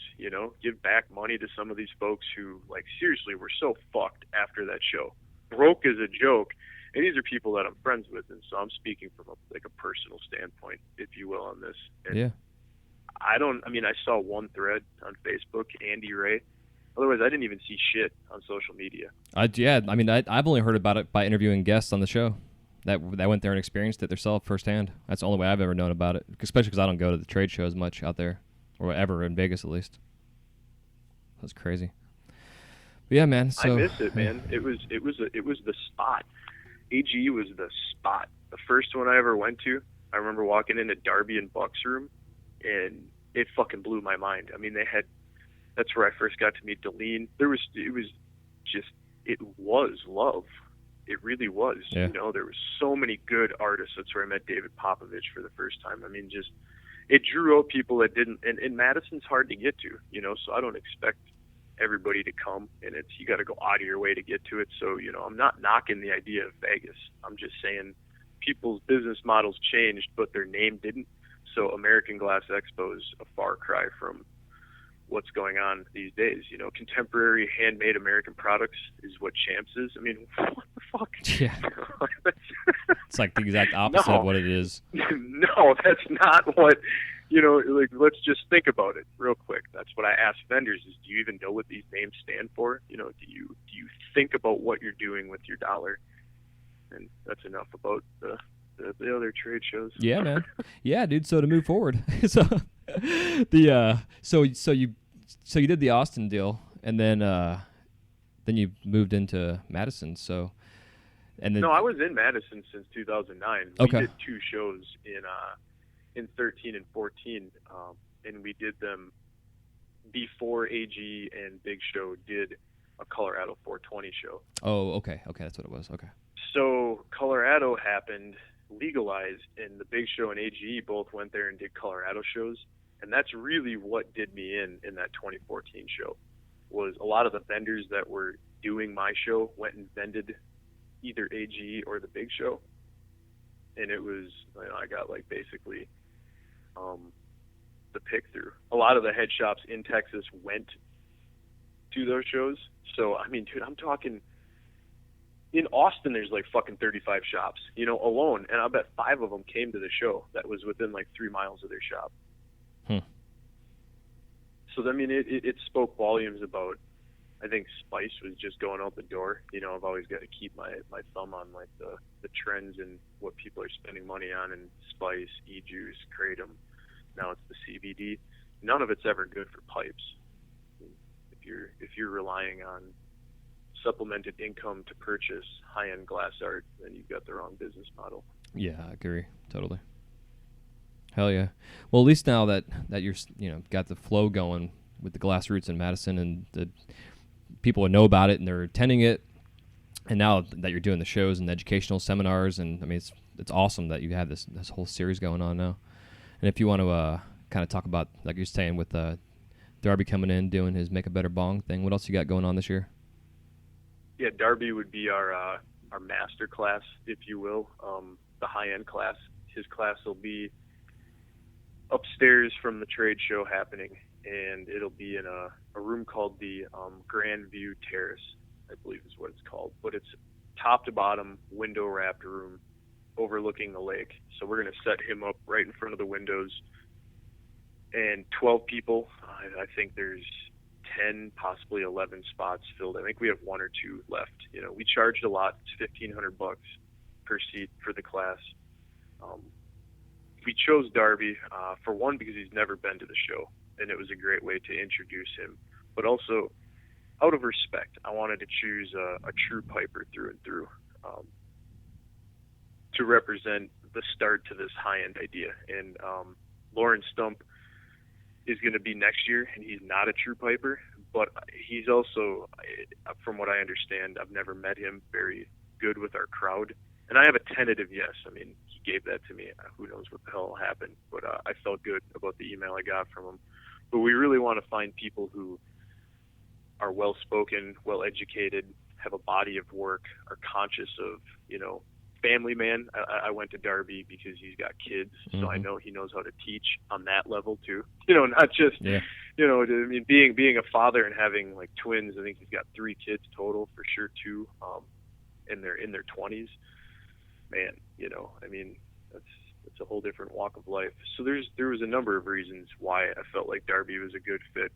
give back money to some of these folks who, seriously, were so fucked after that show. Broke as a joke. And these are people that I'm friends with, and so I'm speaking from a personal standpoint, if you will, on this. And yeah. I saw one thread on Facebook, Andy Ray. Otherwise, I didn't even see shit on social media. I've only heard about it by interviewing guests on the show that went there and experienced it themselves firsthand. That's the only way I've ever known about it, especially because I don't go to the trade shows much out there, or ever in Vegas at least. That's crazy. But yeah, man. So, I miss it, man. It was the spot. AG was the spot. The first one I ever went to, I remember walking into Darby and Buck's room, and it fucking blew my mind. I mean, that's where I first got to meet Deline. It was love. It really was. Yeah. There was so many good artists. That's where I met David Popovich for the first time. I mean, just, it drew out people that didn't, and Madison's hard to get to, so I don't expect everybody to come, and you got to go out of your way to get to it. So, I'm not knocking the idea of Vegas. I'm just saying people's business models changed, but their name didn't. So American Glass Expo is a far cry from what's going on these days. Contemporary handmade American products is what Champs is. I mean, what the fuck? Yeah. It's like the exact opposite of what it is. No, that's not what, let's just think about it real quick. That's what I ask vendors is, do you even know what these names stand for? Do you think about what you're doing with your dollar? And that's enough about the other trade shows. Yeah, man. Yeah, dude. So to move forward, so you did the Austin deal, and then you moved into Madison. So, and then no, I was in Madison since 2009. Okay. We did two shows in 13 and 14, and we did them before AG and Big Show did a Colorado 420 show. Oh, okay, that's what it was. Okay. So Colorado happened, legalized, and the Big Show and AG both went there and did Colorado shows. And that's really what did me in that 2014 show, was a lot of the vendors that were doing my show went and vended either AG or the Big Show. And it was, I got basically the pick through. A lot of the head shops in Texas went to those shows. So, I mean, dude, I'm talking, in Austin, there's fucking 35 shops, alone. And I bet 5 of them came to the show that was within 3 miles of their shop. So, I mean, it spoke volumes about, I think Spice was just going out the door. I've always got to keep my thumb on the trends and what people are spending money on, and Spice, E-Juice, Kratom, now it's the CBD. None of it's ever good for pipes. If you're relying on supplemented income to purchase high-end glass art, then you've got the wrong business model. Yeah, I agree totally. Hell yeah. Well, at least now that you're got the flow going with the Glassroots in Madison, and the people know about it and they're attending it, and now that you're doing the shows and the educational seminars, and I mean it's awesome that you have this whole series going on now. And if you want to kind of talk about, like you're saying, with Darby coming in doing his Make a Better Bong thing, what else you got going on this year? Yeah, Darby would be our master class, if you will, the high-end class. His class will be upstairs from the trade show happening, and it'll be in a room called the Grand View Terrace, I believe is what it's called. But it's top to bottom, window-wrapped room overlooking the lake. So we're going to set him up right in front of the windows. And 12 people, I think there's 10, possibly 11 spots filled. I think we have 1 or 2 left. We charged a lot. It's $1,500 per seat for the class. We chose Darby, for one, because he's never been to the show, and it was a great way to introduce him. But also, out of respect, I wanted to choose a true piper through and through, to represent the start to this high-end idea. And Lauren Stump is going to be next year, and he's not a true piper, but he's also, from what I understand, I've never met him, very good with our crowd. And I have a tentative yes. I mean, he gave that to me. Who knows what the hell will happen, but I felt good about the email I got from him. But we really want to find people who are well-spoken, well-educated, have a body of work, are conscious of, family man. I went to Darby because he's got kids, so I know he knows how to teach on that level too. Not just, I mean, being a father and having like twins. I think he's got 3 kids total, for sure 2 in their 20s. Man, I mean, that's a whole different walk of life. So there was a number of reasons why I felt like Darby was a good fit.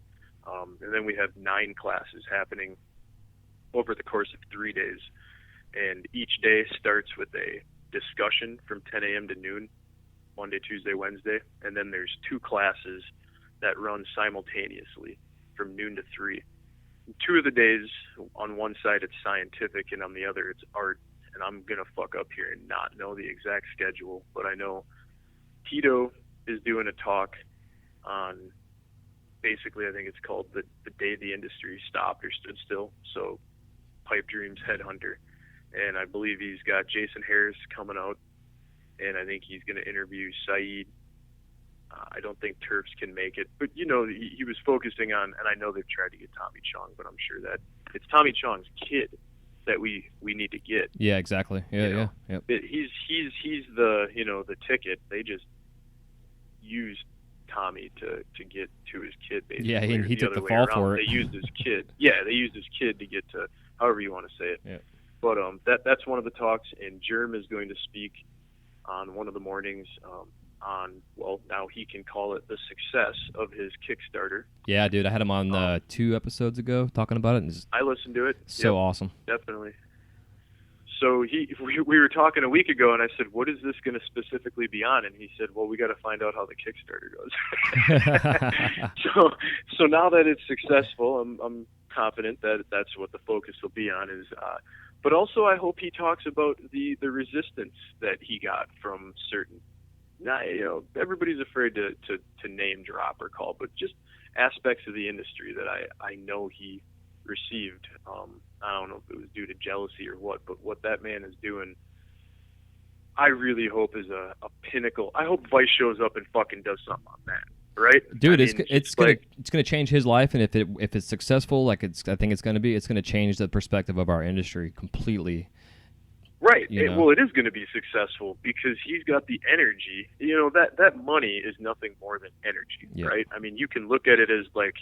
And then we have 9 classes happening over the course of 3 days. And each day starts with a discussion from 10 a.m. to noon, Monday, Tuesday, Wednesday. And then there's 2 classes that run simultaneously from noon to 3. And 2 of the days, on one side it's scientific and on the other it's art. And I'm going to fuck up here and not know the exact schedule, but I know Tito is doing a talk on, basically, I think it's called the day the industry stopped or stood still. So Pipe Dreams Headhunter. And I believe he's got Jason Harris coming out, and I think he's going to interview Saeed. I don't think Terps can make it, but he was focusing on, and I know they've tried to get Tommy Chong, but I'm sure that it's Tommy Chong's kid that we need to get. Yeah, exactly. Yeah. He's the the ticket. They just used Tommy to get to his kid, basically. Yeah, he took the fall for it. They used his kid. Yeah, they used his kid to get to, however you want to say it. Yeah. But that's one of the talks, and Germ is going to speak on one of the mornings on, well, now he can call it the success of his Kickstarter. Yeah, dude, I had him on 2 episodes ago talking about it. And I listened to it. So awesome. Definitely. So we were talking a week ago, and I said, what is this going to specifically be on? And he said, well, we got to find out how the Kickstarter goes. So now that it's successful, I'm confident that that's what the focus will be on. But also I hope he talks about the resistance that he got from certain, everybody's afraid to name drop or call, but just aspects of the industry that I know he received. I don't know if it was due to jealousy or what, but what that man is doing, I really hope is a pinnacle. I hope Vice shows up and fucking does something on that. Right, dude. It's gonna change his life, and if it's successful, like I think it's gonna change the perspective of our industry completely. Right. Well, it is going to be successful because he's got the energy. That money is nothing more than energy, right? I mean, you can look at it as like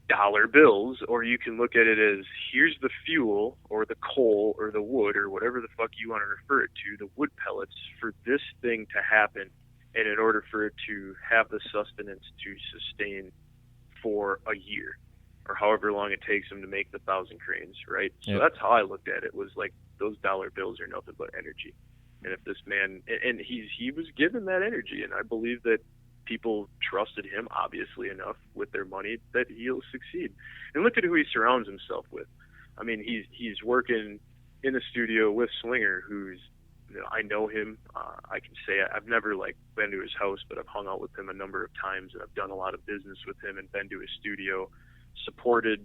dollar bills, or you can look at it as here's the fuel or the coal or the wood or whatever the fuck you want to refer it to, the wood pellets for this thing to happen. And in order for it to have the sustenance to sustain for a year or however long it takes them to make the 1,000 cranes, right? So that's how I looked at it, was like those dollar bills are nothing but energy. And if this man, and he was given that energy, and I believe that people trusted him, obviously enough, with their money that he'll succeed. And look at who he surrounds himself with. I mean, he's working in the studio with Slinger, who's, I know him. I can say I've never been to his house, but I've hung out with him a number of times, and I've done a lot of business with him and been to his studio, supported.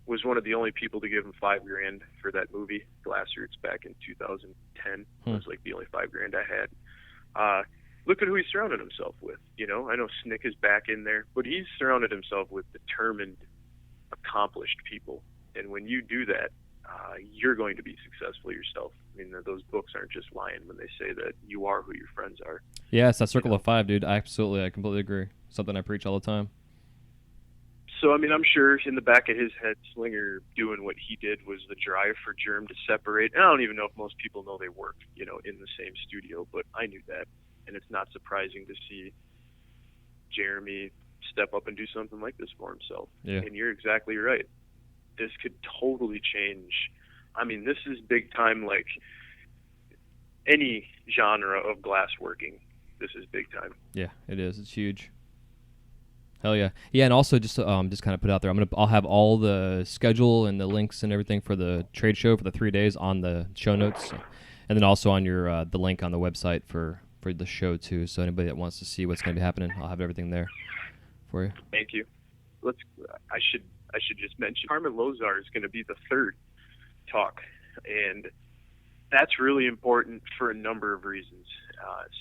Was one of the only people to give him $5,000 for that movie Glassroots back in 2010. It was the only $5,000 I had. Look at who he surrounded himself with. I know Snick is back in there, but he's surrounded himself with determined, accomplished people. And when you do that, you're going to be successful yourself. I mean, those books aren't just lying when they say that you are who your friends are. Yeah, it's that circle of five, dude. I completely agree. Something I preach all the time. So, I mean, I'm sure in the back of his head, Slinger doing what he did was the drive for Germ to separate. And I don't even know if most people know they work, in the same studio, but I knew that. And it's not surprising to see Jeremy step up and do something like this for himself. Yeah. And you're exactly right. This could totally change. I mean, this is big time, like any genre of glassworking. This is big time. Yeah, it is. It's huge. Hell yeah. Yeah, and also just kind of put out there, I'll have all the schedule and the links and everything for the trade show for the 3 days on the show notes, and then also on your the link on the website for the show too. So anybody that wants to see what's going to be happening, I'll have everything there for you. Thank you. I should just mention Carmen Lozar is going to be the third talk, and that's really important for a number of reasons.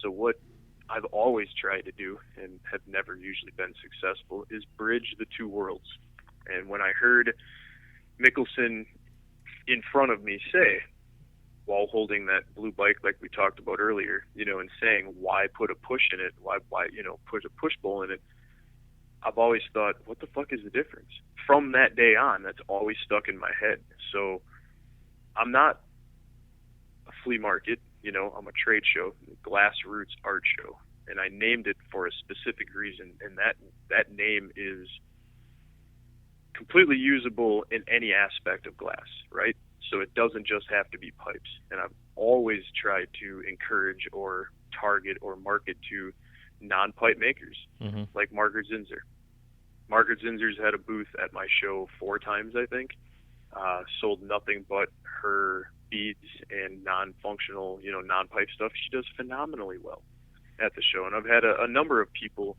So what I've always tried to do, and have never usually been successful, is bridge the two worlds. And when I heard Mickelson in front of me say, while holding that blue bike like we talked about earlier, and saying, why put a push in it? Why put a push bowl in it? I've always thought, what the fuck is the difference? From that day on, that's always stuck in my head. So I'm not a flea market, I'm a trade show, Glassroots art show. And I named it for a specific reason, and that name is completely usable in any aspect of glass, right? So it doesn't just have to be pipes. And I've always tried to encourage or target or market to non-pipe makers, like Margaret Zinser. Margaret Zinser's had a booth at my show 4 times, I think. Sold nothing but her beads and non-functional, non-pipe stuff. She does phenomenally well at the show. And I've had a number of people.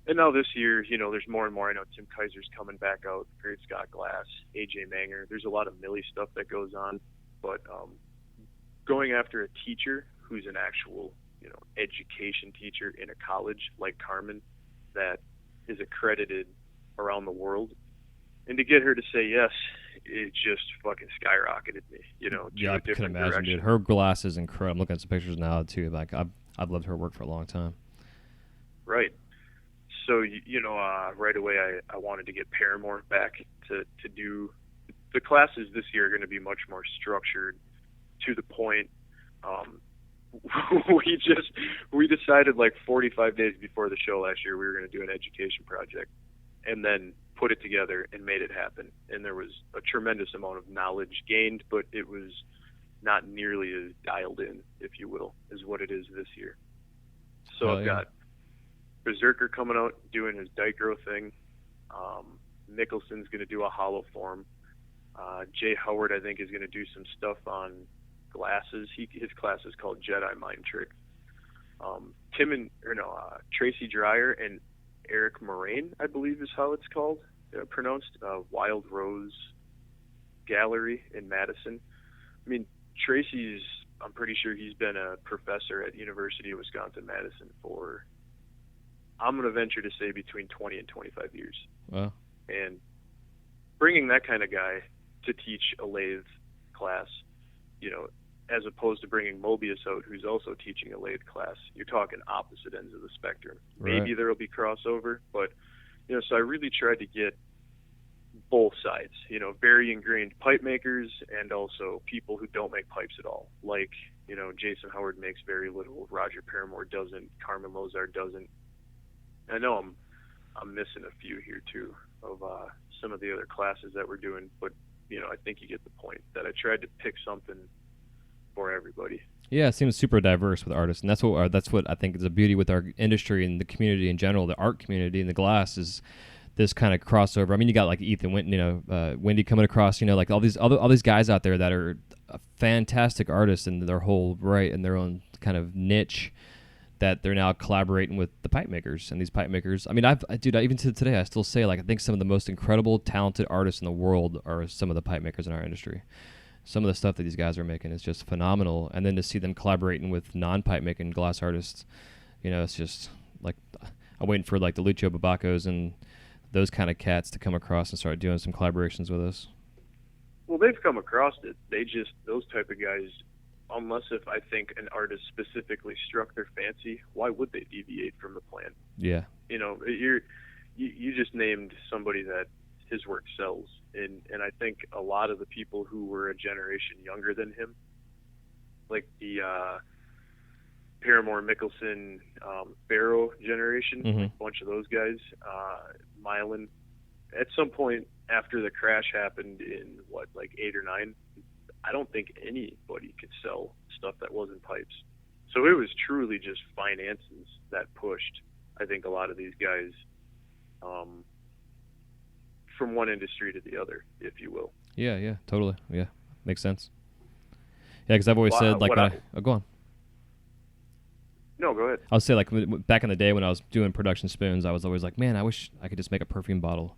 And now this year, there's more and more. I know Tim Kaiser's coming back out, Great Scott Glass, AJ Manger. There's a lot of Millie stuff that goes on. But going after a teacher who's an actual, education teacher in a college like Carmen that is accredited around the world, and to get her to say yes, it just fucking skyrocketed me, Yeah, to I a different can imagine, direction. dude. Her glass is incredible. I'm looking at some pictures now, too. I've loved her work for a long time. Right. So, right away I wanted to get Paramore back to do the classes this year are going to be much more structured, to the point. We decided 45 days before the show last year we were going to do an education project, and then put it together and made it happen. And there was a tremendous amount of knowledge gained, but it was not nearly as dialed in, if you will, as what it is this year. So I've got Berserker coming out doing his Dicro thing. Mickelson's going to do a hollow form. Jay Howard, I think, is going to do some stuff on glasses. His class is called Jedi Mind Trick. Tracy Dreyer and Eric Moraine, I believe is how it's called, pronounced, Wild Rose Gallery in Madison. I mean, Tracy's, I'm pretty sure he's been a professor at University of Wisconsin-Madison for, I'm going to venture to say, between 20 and 25 years. Wow. And bringing that kind of guy to teach a lathe class, as opposed to bringing Mobius out, who's also teaching a lathe class, you're talking opposite ends of the spectrum. Right. Maybe there will be crossover, but, so I really tried to get both sides, very ingrained pipe makers and also people who don't make pipes at all. Like, Jason Howard makes very little, Roger Paramore doesn't, Carmen Lozar doesn't. I know I'm missing a few here too of some of the other classes that we're doing, but I think you get the point, that I tried to pick something for everybody. Yeah, it seems super diverse with artists, and that's what I think is a beauty with our industry and the community in general. The art community and the glass is this kind of crossover. I mean, you got like Ethan, Wendy coming across, like all these guys out there that are fantastic artists in their whole right in their own kind of niche, that they're now collaborating with the pipe makers. And these pipe makers, I mean, even to today, I still say, like, I think some of the most incredible, talented artists in the world are some of the pipe makers in our industry. Some of the stuff that these guys are making is just phenomenal. And then to see them collaborating with non-pipe making glass artists, it's just like, I'm waiting for like the Lucio Babacos and those kind of cats to come across and start doing some collaborations with us. Well, they've come across it. Those type of guys, unless if I think an artist specifically struck their fancy, why would they deviate from the plan? Yeah. You just named somebody that his work sells, and I think a lot of the people who were a generation younger than him, like the Paramore, Mickelson, Barrow generation, like a bunch of those guys, Mylan, at some point after the crash happened in like 8 or 9, I don't think anybody could sell stuff that wasn't pipes. So it was truly just finances that pushed, I think, a lot of these guys from one industry to the other, if you will. Yeah, totally. Yeah, makes sense. Yeah, because I've always said, like, go on. No, go ahead. I'll say, like, back in the day when I was doing production spoons, I was always like, man, I wish I could just make a perfume bottle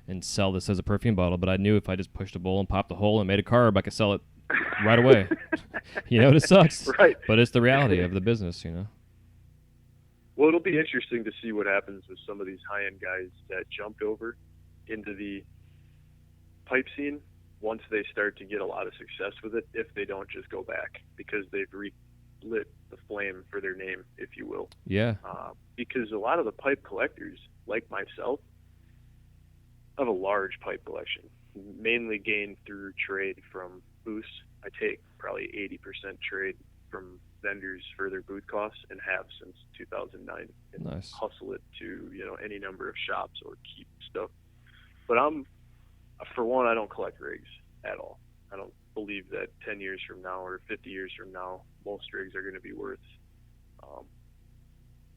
and sell this as a perfume bottle. But I knew if I just pushed a bowl and popped a hole and made a carb, I could sell it right away. It sucks. Right. But it's the reality of the business, Well, it'll be interesting to see what happens with some of these high-end guys that jumped over into the pipe scene once they start to get a lot of success with it, if they don't just go back because they've lit the flame for their name, if you will. Yeah. Because a lot of the pipe collectors, like myself, have a large pipe collection, mainly gained through trade from booths. I take probably 80% trade from vendors for their booth costs and have since 2009. And nice. Hustle it to any number of shops or keep stuff. But for one, I don't collect rigs at all. I don't believe that 10 years from now or 50 years from now, most rigs are going to be worth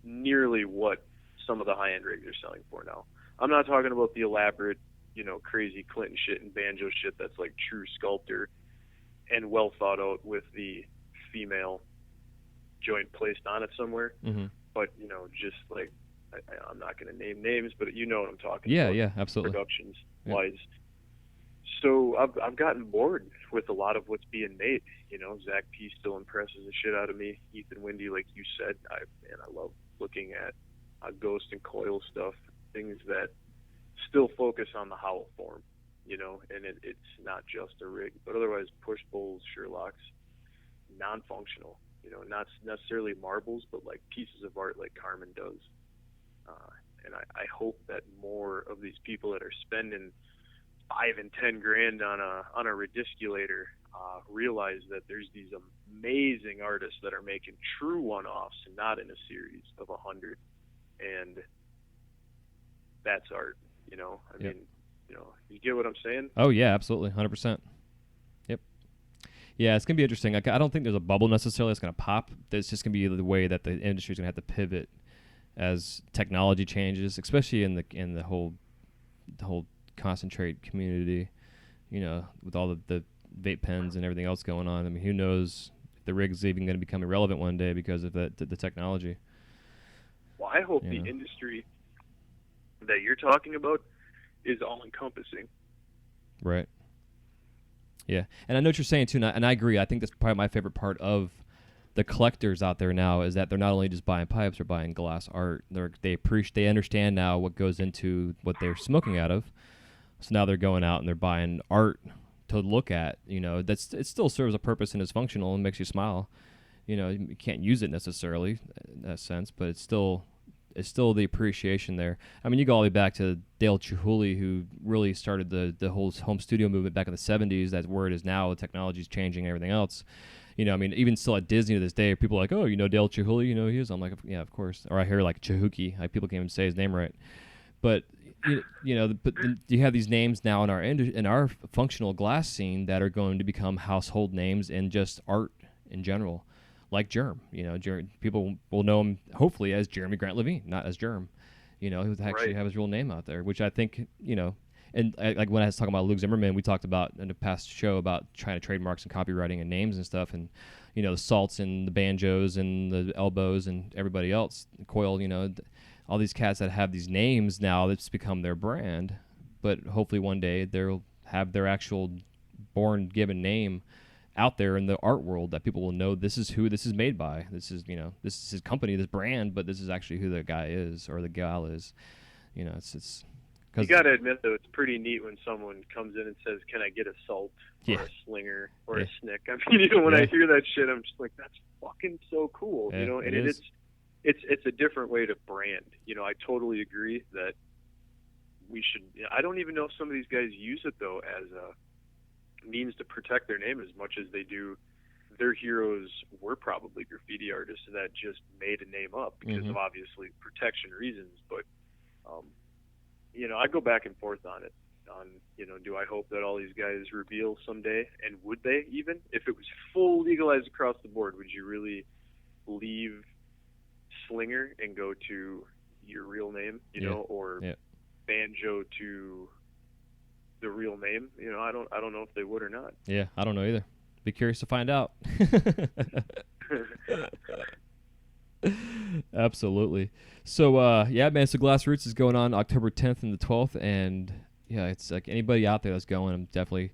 nearly what some of the high-end rigs are selling for now. I'm not talking about the elaborate, crazy Clinton shit and banjo shit that's like true sculptor and well thought out with the female joint placed on it somewhere. Mm-hmm. But, just like, I'm not going to name names, but you know what I'm talking about. Yeah, absolutely. Productions-wise. So I've gotten bored with a lot of what's being made. Zach P still impresses the shit out of me. Ethan Wendy, like you said, I love looking at ghost and coil stuff, things that still focus on the howl form, and it's not just a rig, but otherwise push bowls, Sherlocks, non-functional, not necessarily marbles, but like pieces of art like Carmen does. And I hope that more of these people that are spending $5 and $10 on a redisculator realize that there's these amazing artists that are making true one-offs and not in a series of 100, and that's art. I mean, you get what I'm saying? Oh yeah, absolutely, 100%. Yep. Yeah, it's gonna be interesting. Like, I don't think there's a bubble necessarily that's gonna pop. It's just gonna be the way that the industry's gonna have to pivot as technology changes, especially in the whole concentrate community, with all the vape pens and everything else going on. I mean, who knows if the rig's even going to become irrelevant one day because of the technology. Well, I hope the industry that you're talking about is all-encompassing. Right. Yeah, and I know what you're saying, too, and I agree. I think that's probably my favorite part of the collectors out there now is that they're not only just buying pipes or buying glass art. They understand now what goes into what they're smoking out of. So now they're going out and they're buying art to look at. It still serves a purpose and is functional and makes you smile. You can't use it necessarily in that sense, but it's still the appreciation there. I mean, you go all the way back to Dale Chihuly, who really started the whole home studio movement back in the 70s. That's where it is now. The technology's changing and everything else. I mean, even still at Disney to this day, people are like, oh, Dale Chihuly, he is. I'm like, yeah, of course. Or I hear like Chihuki. People can't even say his name right. But but you have these names now in our functional glass scene that are going to become household names in just art in general, like Germ. People will know him hopefully as Jeremy Grant Levine, not as Germ. Who actually have his real name out there, which I think And like when I was talking about Luke Zimmerman, we talked about in the past show about trying to trademarks and copywriting and names and stuff, and the salts and the banjos and the elbows and everybody else, Coil, all these cats that have these names now, it's become their brand. But hopefully one day they'll have their actual born given name out there in the art world that people will know this is who this is made by. This is this is his company, this brand, but this is actually who the guy is or the gal is. It's. You got to admit, though, it's pretty neat when someone comes in and says, "Can I get a salt or a slinger or a snick?" I mean, when I hear that shit, I'm just like, "That's fucking so cool," And it's a different way to brand. I totally agree that we should. I don't even know if some of these guys use it though as a means to protect their name as much as they do. Their heroes were probably graffiti artists that just made a name up because of obviously protection reasons, but. I go back and forth on it. Do I hope that all these guys reveal someday? And would they even? If it was full legalized across the board, would you really leave Slinger and go to your real name, or banjo to the real name? I don't know if they would or not. Yeah, I don't know either. Be curious to find out. Absolutely. So man, so Glassroots is going on October 10th and the 12th, and it's like anybody out there that's going, I'm definitely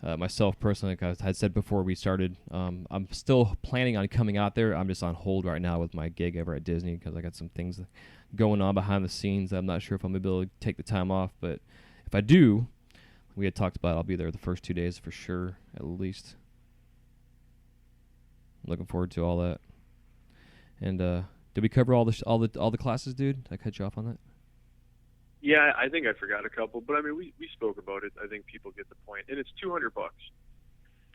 myself personally, like I had said before we started, I'm still planning on coming out there. I'm just on hold right now with my gig over at Disney because I got some things going on behind the scenes. I'm not sure if I'm gonna be able to take the time off, but if I do, we had talked about I'll be there the first 2 days for sure, at least. Looking forward to all that. And did we cover all the classes, dude? Did I cut you off on that? Yeah, I think I forgot a couple, but I mean we spoke about it. I think people get the point, and it's $200. Cool.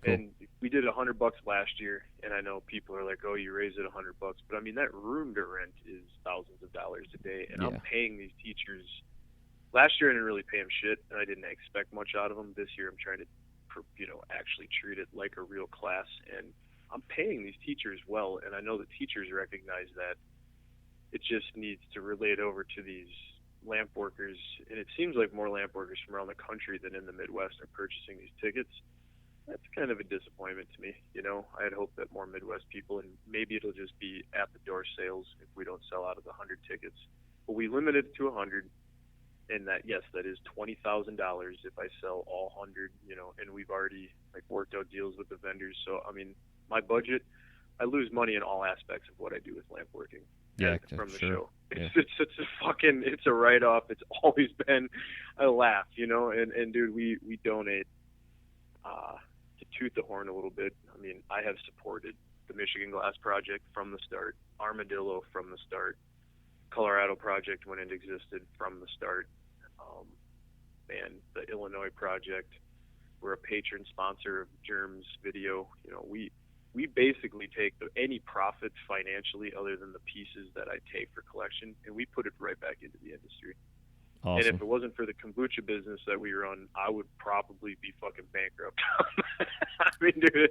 And we did $100 last year, and I know people are like, "Oh, you raised it $100," but I mean that room to rent is thousands of dollars a day, and I'm paying these teachers. Last year I didn't really pay them shit, and I didn't expect much out of them. This year I'm trying to, actually treat it like a real class, and I'm paying these teachers well, and I know the teachers recognize that. It just needs to relate over to these lamp workers, and it seems like more lamp workers from around the country than in the Midwest are purchasing these tickets. That's kind of a disappointment to me. I had hoped that more Midwest people, and maybe it'll just be at the door sales if we don't sell out of the 100 tickets. But we limited it to 100, and that is $20,000 if I sell all 100. And we've already worked out deals with the vendors. So I mean, my budget, I lose money in all aspects of what I do with lamp working. From the show. It's a write-off. It's always been a laugh, and dude, we donate to toot the horn a little bit. I mean, I have supported the Michigan Glass Project from the start, Armadillo from the start, Colorado Project when it existed from the start, and the Illinois Project. We're a patron sponsor of Germ's video. We basically take any profit financially other than the pieces that I take for collection, and we put it right back into the industry. Awesome. And if it wasn't for the kombucha business that we run, I would probably be fucking bankrupt. I mean, dude,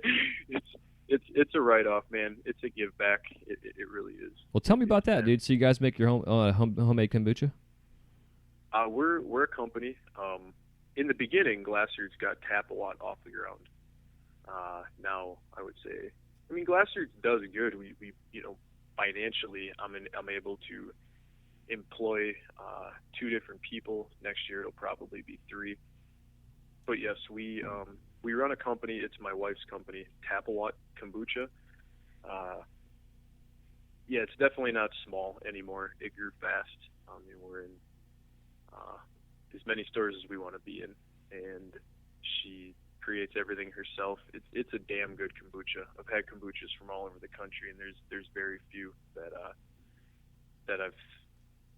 it's a write-off, man. It's a give back. It really is. Well, tell me about that, dude. So you guys make your homemade kombucha? We're a company. In the beginning, Glassroots got Tap-A-Watt off the ground. Now I would say, I mean, Glassroots does good. We financially, I'm able to employ 2 different people. Next year it'll probably be 3. But yes, we run a company. It's my wife's company, Tap-A-Watt Kombucha. It's definitely not small anymore. It grew fast. We're in as many stores as we want to be in, and she creates everything herself. It's a damn good kombucha. I've had kombuchas from all over the country, and there's very few that I've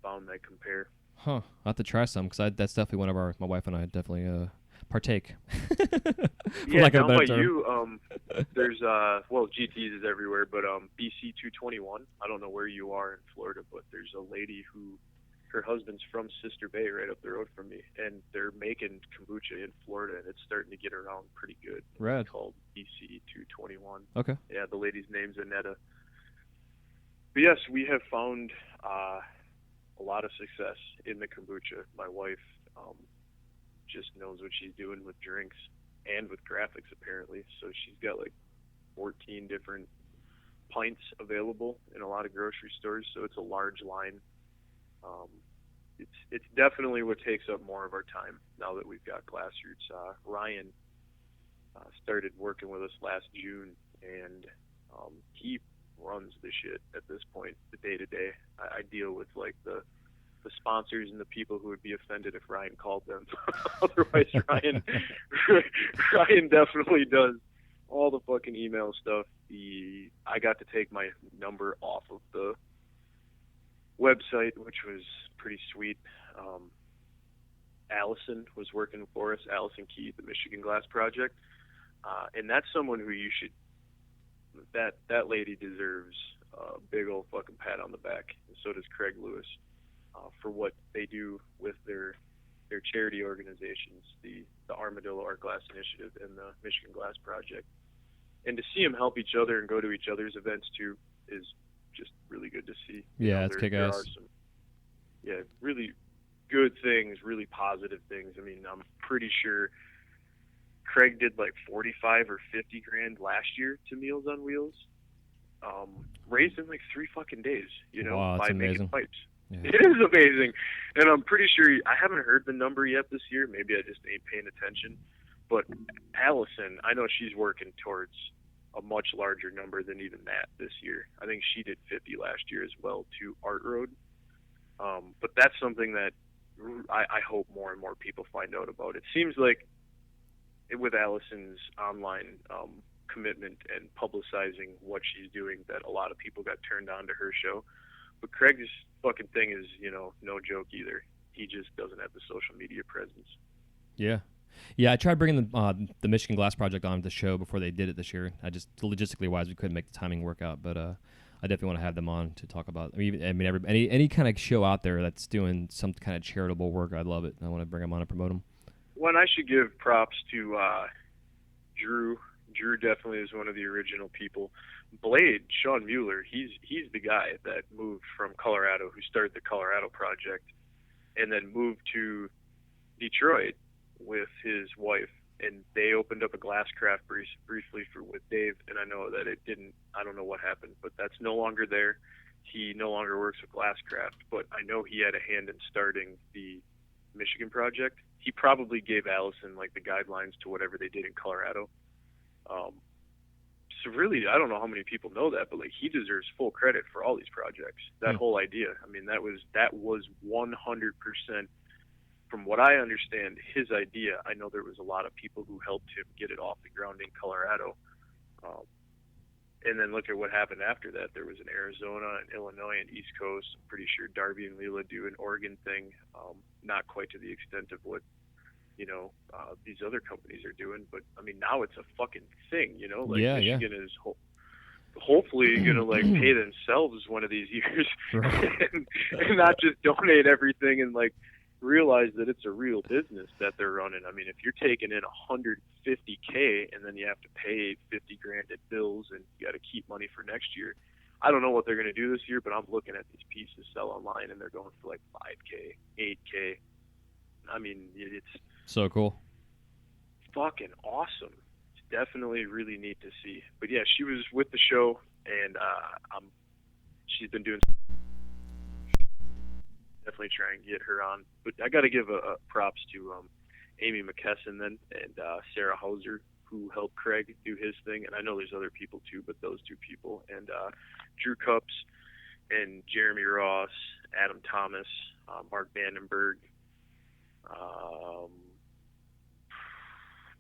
found that compare. Huh. I'll have to try some because that's definitely one of my wife and I definitely partake. Down by you, there's GTs is everywhere, but BC 221. I don't know where you are in Florida, but there's a lady who her husband's from Sister Bay, right up the road from me, and they're making kombucha in Florida, and it's starting to get around pretty good. Rad. It's called BC 221. Okay. Yeah, the lady's name's Annetta. But yes, we have found a lot of success in the kombucha. My wife just knows what she's doing with drinks and with graphics, apparently. So she's got like 14 different pints available in a lot of grocery stores, so it's a large line. It's definitely what takes up more of our time now that we've got Glassroots. Ryan started working with us last June, and he runs the shit at this point, the day-to-day. I deal with like the sponsors and the people who would be offended if Ryan called them. Otherwise, Ryan definitely does all the fucking email stuff. I got to take my number off of the website, which was pretty sweet. Allison was working for us, Allison Key, the Michigan Glass Project, and that's someone who you should. That lady deserves a big old fucking pat on the back, and so does Craig Lewis for what they do with their charity organizations, the Armadillo Art Glass Initiative and the Michigan Glass Project. And to see them help each other and go to each other's events too is just really good to see. Yeah, it's kick-ass. There are some, really good things, really positive things. I mean, I'm pretty sure Craig did like 45 or 50 grand last year to Meals on Wheels, raised in like 3 fucking days, wow, by amazing. Making pipes. Yeah. It is amazing. And I'm pretty sure, I haven't heard the number yet this year. Maybe I just ain't paying attention. But Allison, I know she's working towards a much larger number than even that this year. I think she did 50 last year as well to Art Road. But that's something that I hope more and more people find out about. It seems like with Allison's online commitment and publicizing what she's doing that a lot of people got turned on to her show. But Craig's fucking thing is, no joke either. He just doesn't have the social media presence. Yeah. Yeah, I tried bringing the Michigan Glass Project on the show before they did it this year. Logistically wise, we couldn't make the timing work out, but I definitely want to have them on to talk about. Any kind of show out there that's doing some kind of charitable work, I'd love it. I want to bring them on and promote them. Well, I should give props to Drew. Drew definitely is one of the original people. Blade, Sean Mueller, he's the guy that moved from Colorado, who started the Colorado Project, and then moved to Detroit with his wife, and they opened up a glass craft briefly with Dave, and I know that I don't know what happened, but that's no longer there. He no longer works with Glasscraft, but I know he had a hand in starting the Michigan project. He probably gave Allison like the guidelines to whatever they did in Colorado. So really, I don't know how many people know that, but like he deserves full credit for all these projects. That whole idea. I mean, that was 100%. From what I understand, his idea. I know there was a lot of people who helped him get it off the ground in Colorado. And then look at what happened after that. There was in Arizona and Illinois and East Coast. I'm pretty sure Darby and Leela do an Oregon thing, not quite to the extent of what these other companies are doing. But I mean, now it's a fucking thing. Like Michigan is hopefully going to like pay themselves one of these years and not just donate everything and like realize that it's a real business that they're running. I mean, if you're taking in $150K and then you have to pay 50 grand in bills and you got to keep money for next year, I don't know what they're going to do this year, but I'm looking at these pieces sell online and they're going for like 5K, 8K. I mean, it's so cool. Fucking awesome. It's definitely really neat to see. But yeah, she was with the show and she's been doing definitely try and get her on. But I got to give a props to Amy McKesson then and Sarah Hauser, who helped Craig do his thing. And I know there's other people too, but those two people. And Drew Cups and Jeremy Ross, Adam Thomas, Mark Vandenberg.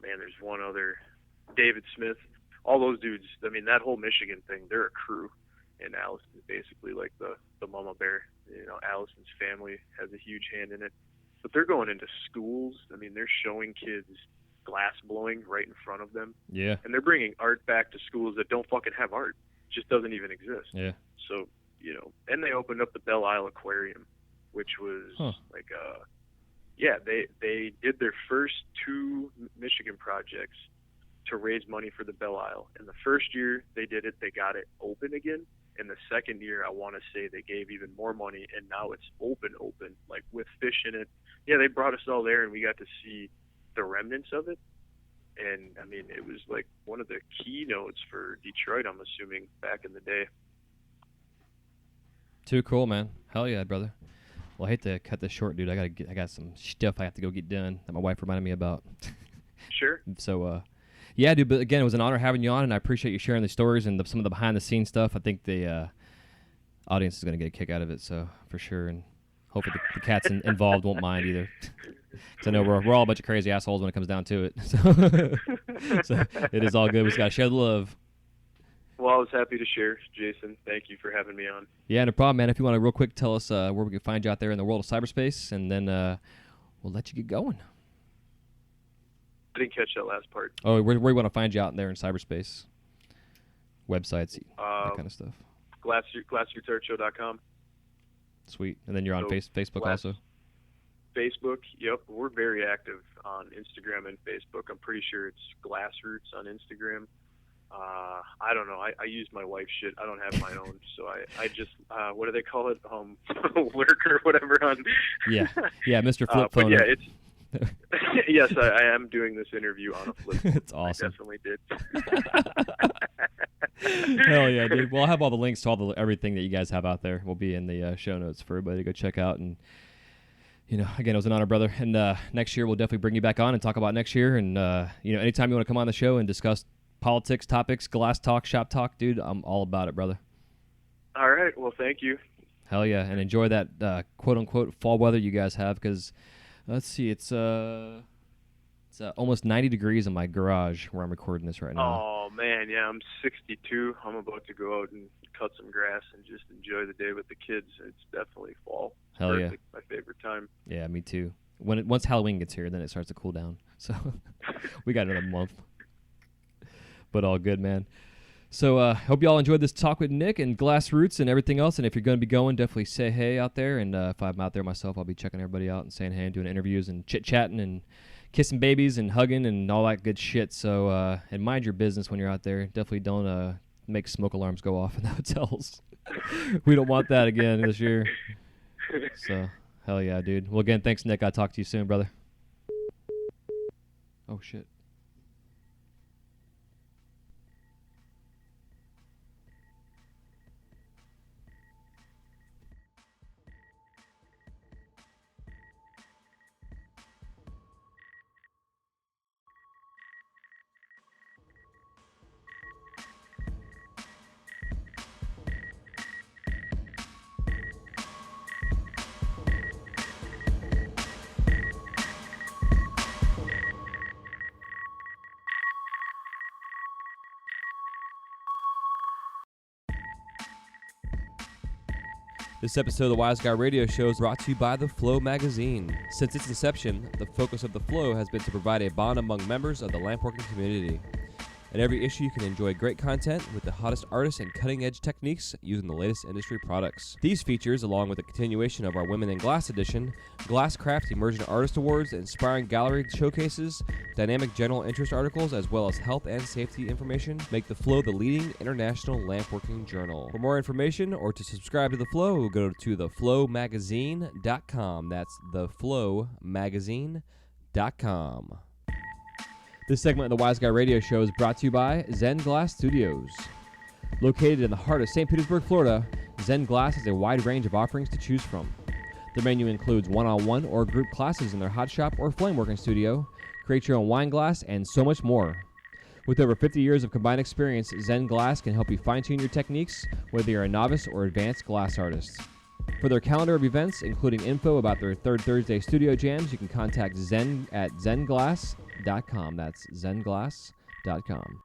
There's one other, David Smith. All those dudes, I mean, that whole Michigan thing, they're a crew. And Allison is basically like the mama bear. Allison's family has a huge hand in it. But they're going into schools. I mean, they're showing kids glass blowing right in front of them. Yeah. And they're bringing art back to schools that don't fucking have art. It just doesn't even exist. Yeah. So, and they opened up the Belle Isle Aquarium. which was Huh. like they did their first 2 Michigan projects to raise money for the Belle Isle. And the first year they did it, they got it open again. And the second year, I want to say they gave even more money, and now it's open, like with fish in it. Yeah, they brought us all there, and we got to see the remnants of it. And I mean, it was like one of the keynotes for Detroit, I'm assuming, back in the day. Too cool, man. Hell yeah, brother. Well, I hate to cut this short, dude. I got some stuff I have to go get done that my wife reminded me about. Sure. So, yeah, dude. But again, it was an honor having you on, and I appreciate you sharing the stories and some of the behind-the-scenes stuff. I think the audience is going to get a kick out of it, so for sure. And hopefully the cats involved won't mind either. Because I know we're all a bunch of crazy assholes when it comes down to it. So it is all good. We just got to share the love. Well, I was happy to share, Jason. Thank you for having me on. Yeah, no problem, man. If you want to real quick tell us where we can find you out there in the world of cyberspace, and then we'll let you get going. I didn't catch that last part. Oh, where you want to find you out there in cyberspace? Websites, that kind of stuff. Glassrootsartshow.com. Sweet. And then you're on Facebook also? Facebook, yep. We're very active on Instagram and Facebook. I'm pretty sure it's Glassroots on Instagram. I don't know. I use my wife's shit. I don't have my own, so I just what do they call it? Lurker, whatever. On yeah, Mr. Flip Phone. But yeah, it's yes. I am doing this interview on a flip phone. It's awesome. I definitely did. Hell yeah, dude. Well, I'll have all the links to everything that you guys have out there. Will be in the show notes for everybody to go check out. And again, it was an honor, brother. And next year we'll definitely bring you back on and talk about next year. And anytime you want to come on the show and discuss politics, topics, glass talk, shop talk, dude, I'm all about it, brother. All right. Well, thank you. Hell yeah. And enjoy that quote-unquote fall weather you guys have, because, let's see, it's almost 90 degrees in my garage where I'm recording this right now. Oh, man, yeah, I'm 62. I'm about to go out and cut some grass and just enjoy the day with the kids. It's definitely fall. It's Hell yeah. my favorite time. Yeah, me too. Once Halloween gets here, then it starts to cool down. So we got another month. But all good, man. So hope you all enjoyed this talk with Nick and Glassroots and everything else. And if you're going to be going, definitely say hey out there. And if I'm out there myself, I'll be checking everybody out and saying hey and doing interviews and chit-chatting and kissing babies and hugging and all that good shit. So and mind your business when you're out there. Definitely don't make smoke alarms go off in the hotels. We don't want that again this year. So hell yeah, dude. Well, again, thanks, Nick. I'll talk to you soon, brother. Oh, shit. This episode of the Wise Guy Radio Show is brought to you by The Flow magazine. Since its inception, the focus of The Flow has been to provide a bond among members of the lampworking community. In every issue, you can enjoy great content with the hottest artists and cutting-edge techniques using the latest industry products. These features, along with the continuation of our Women in Glass edition, Glasscraft Emerging Artist Awards, inspiring gallery showcases, dynamic general interest articles, as well as health and safety information, make The Flow the leading international lampworking journal. For more information or to subscribe to The Flow, go to theflowmagazine.com. That's theflowmagazine.com. This segment of the Wise Guy Radio Show is brought to you by Zen Glass Studios. Located in the heart of St. Petersburg, Florida, Zen Glass has a wide range of offerings to choose from. Their menu includes one-on-one or group classes in their hot shop or flameworking studio, create your own wine glass, and so much more. With over 50 years of combined experience, Zen Glass can help you fine-tune your techniques, whether you're a novice or advanced glass artist. For their calendar of events, including info about their Third Thursday studio jams, you can contact Zen at zenglass.com. That's zenglass.com.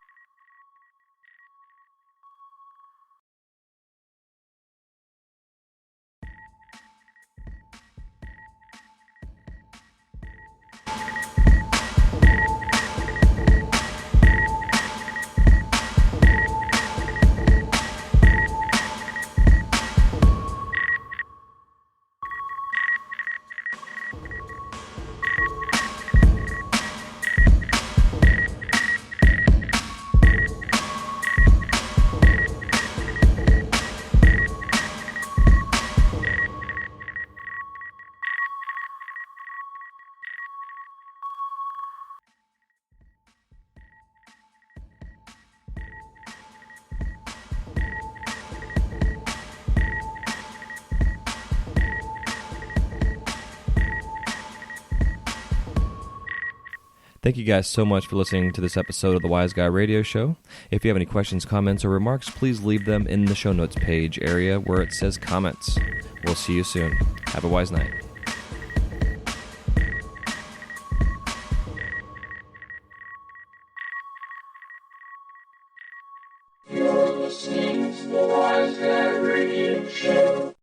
Thank you guys so much for listening to this episode of the Wise Guy Radio Show. If you have any questions, comments, or remarks, please leave them in the show notes page area where it says comments. We'll see you soon. Have a wise night. You're listening to the Wise Guy Radio Show.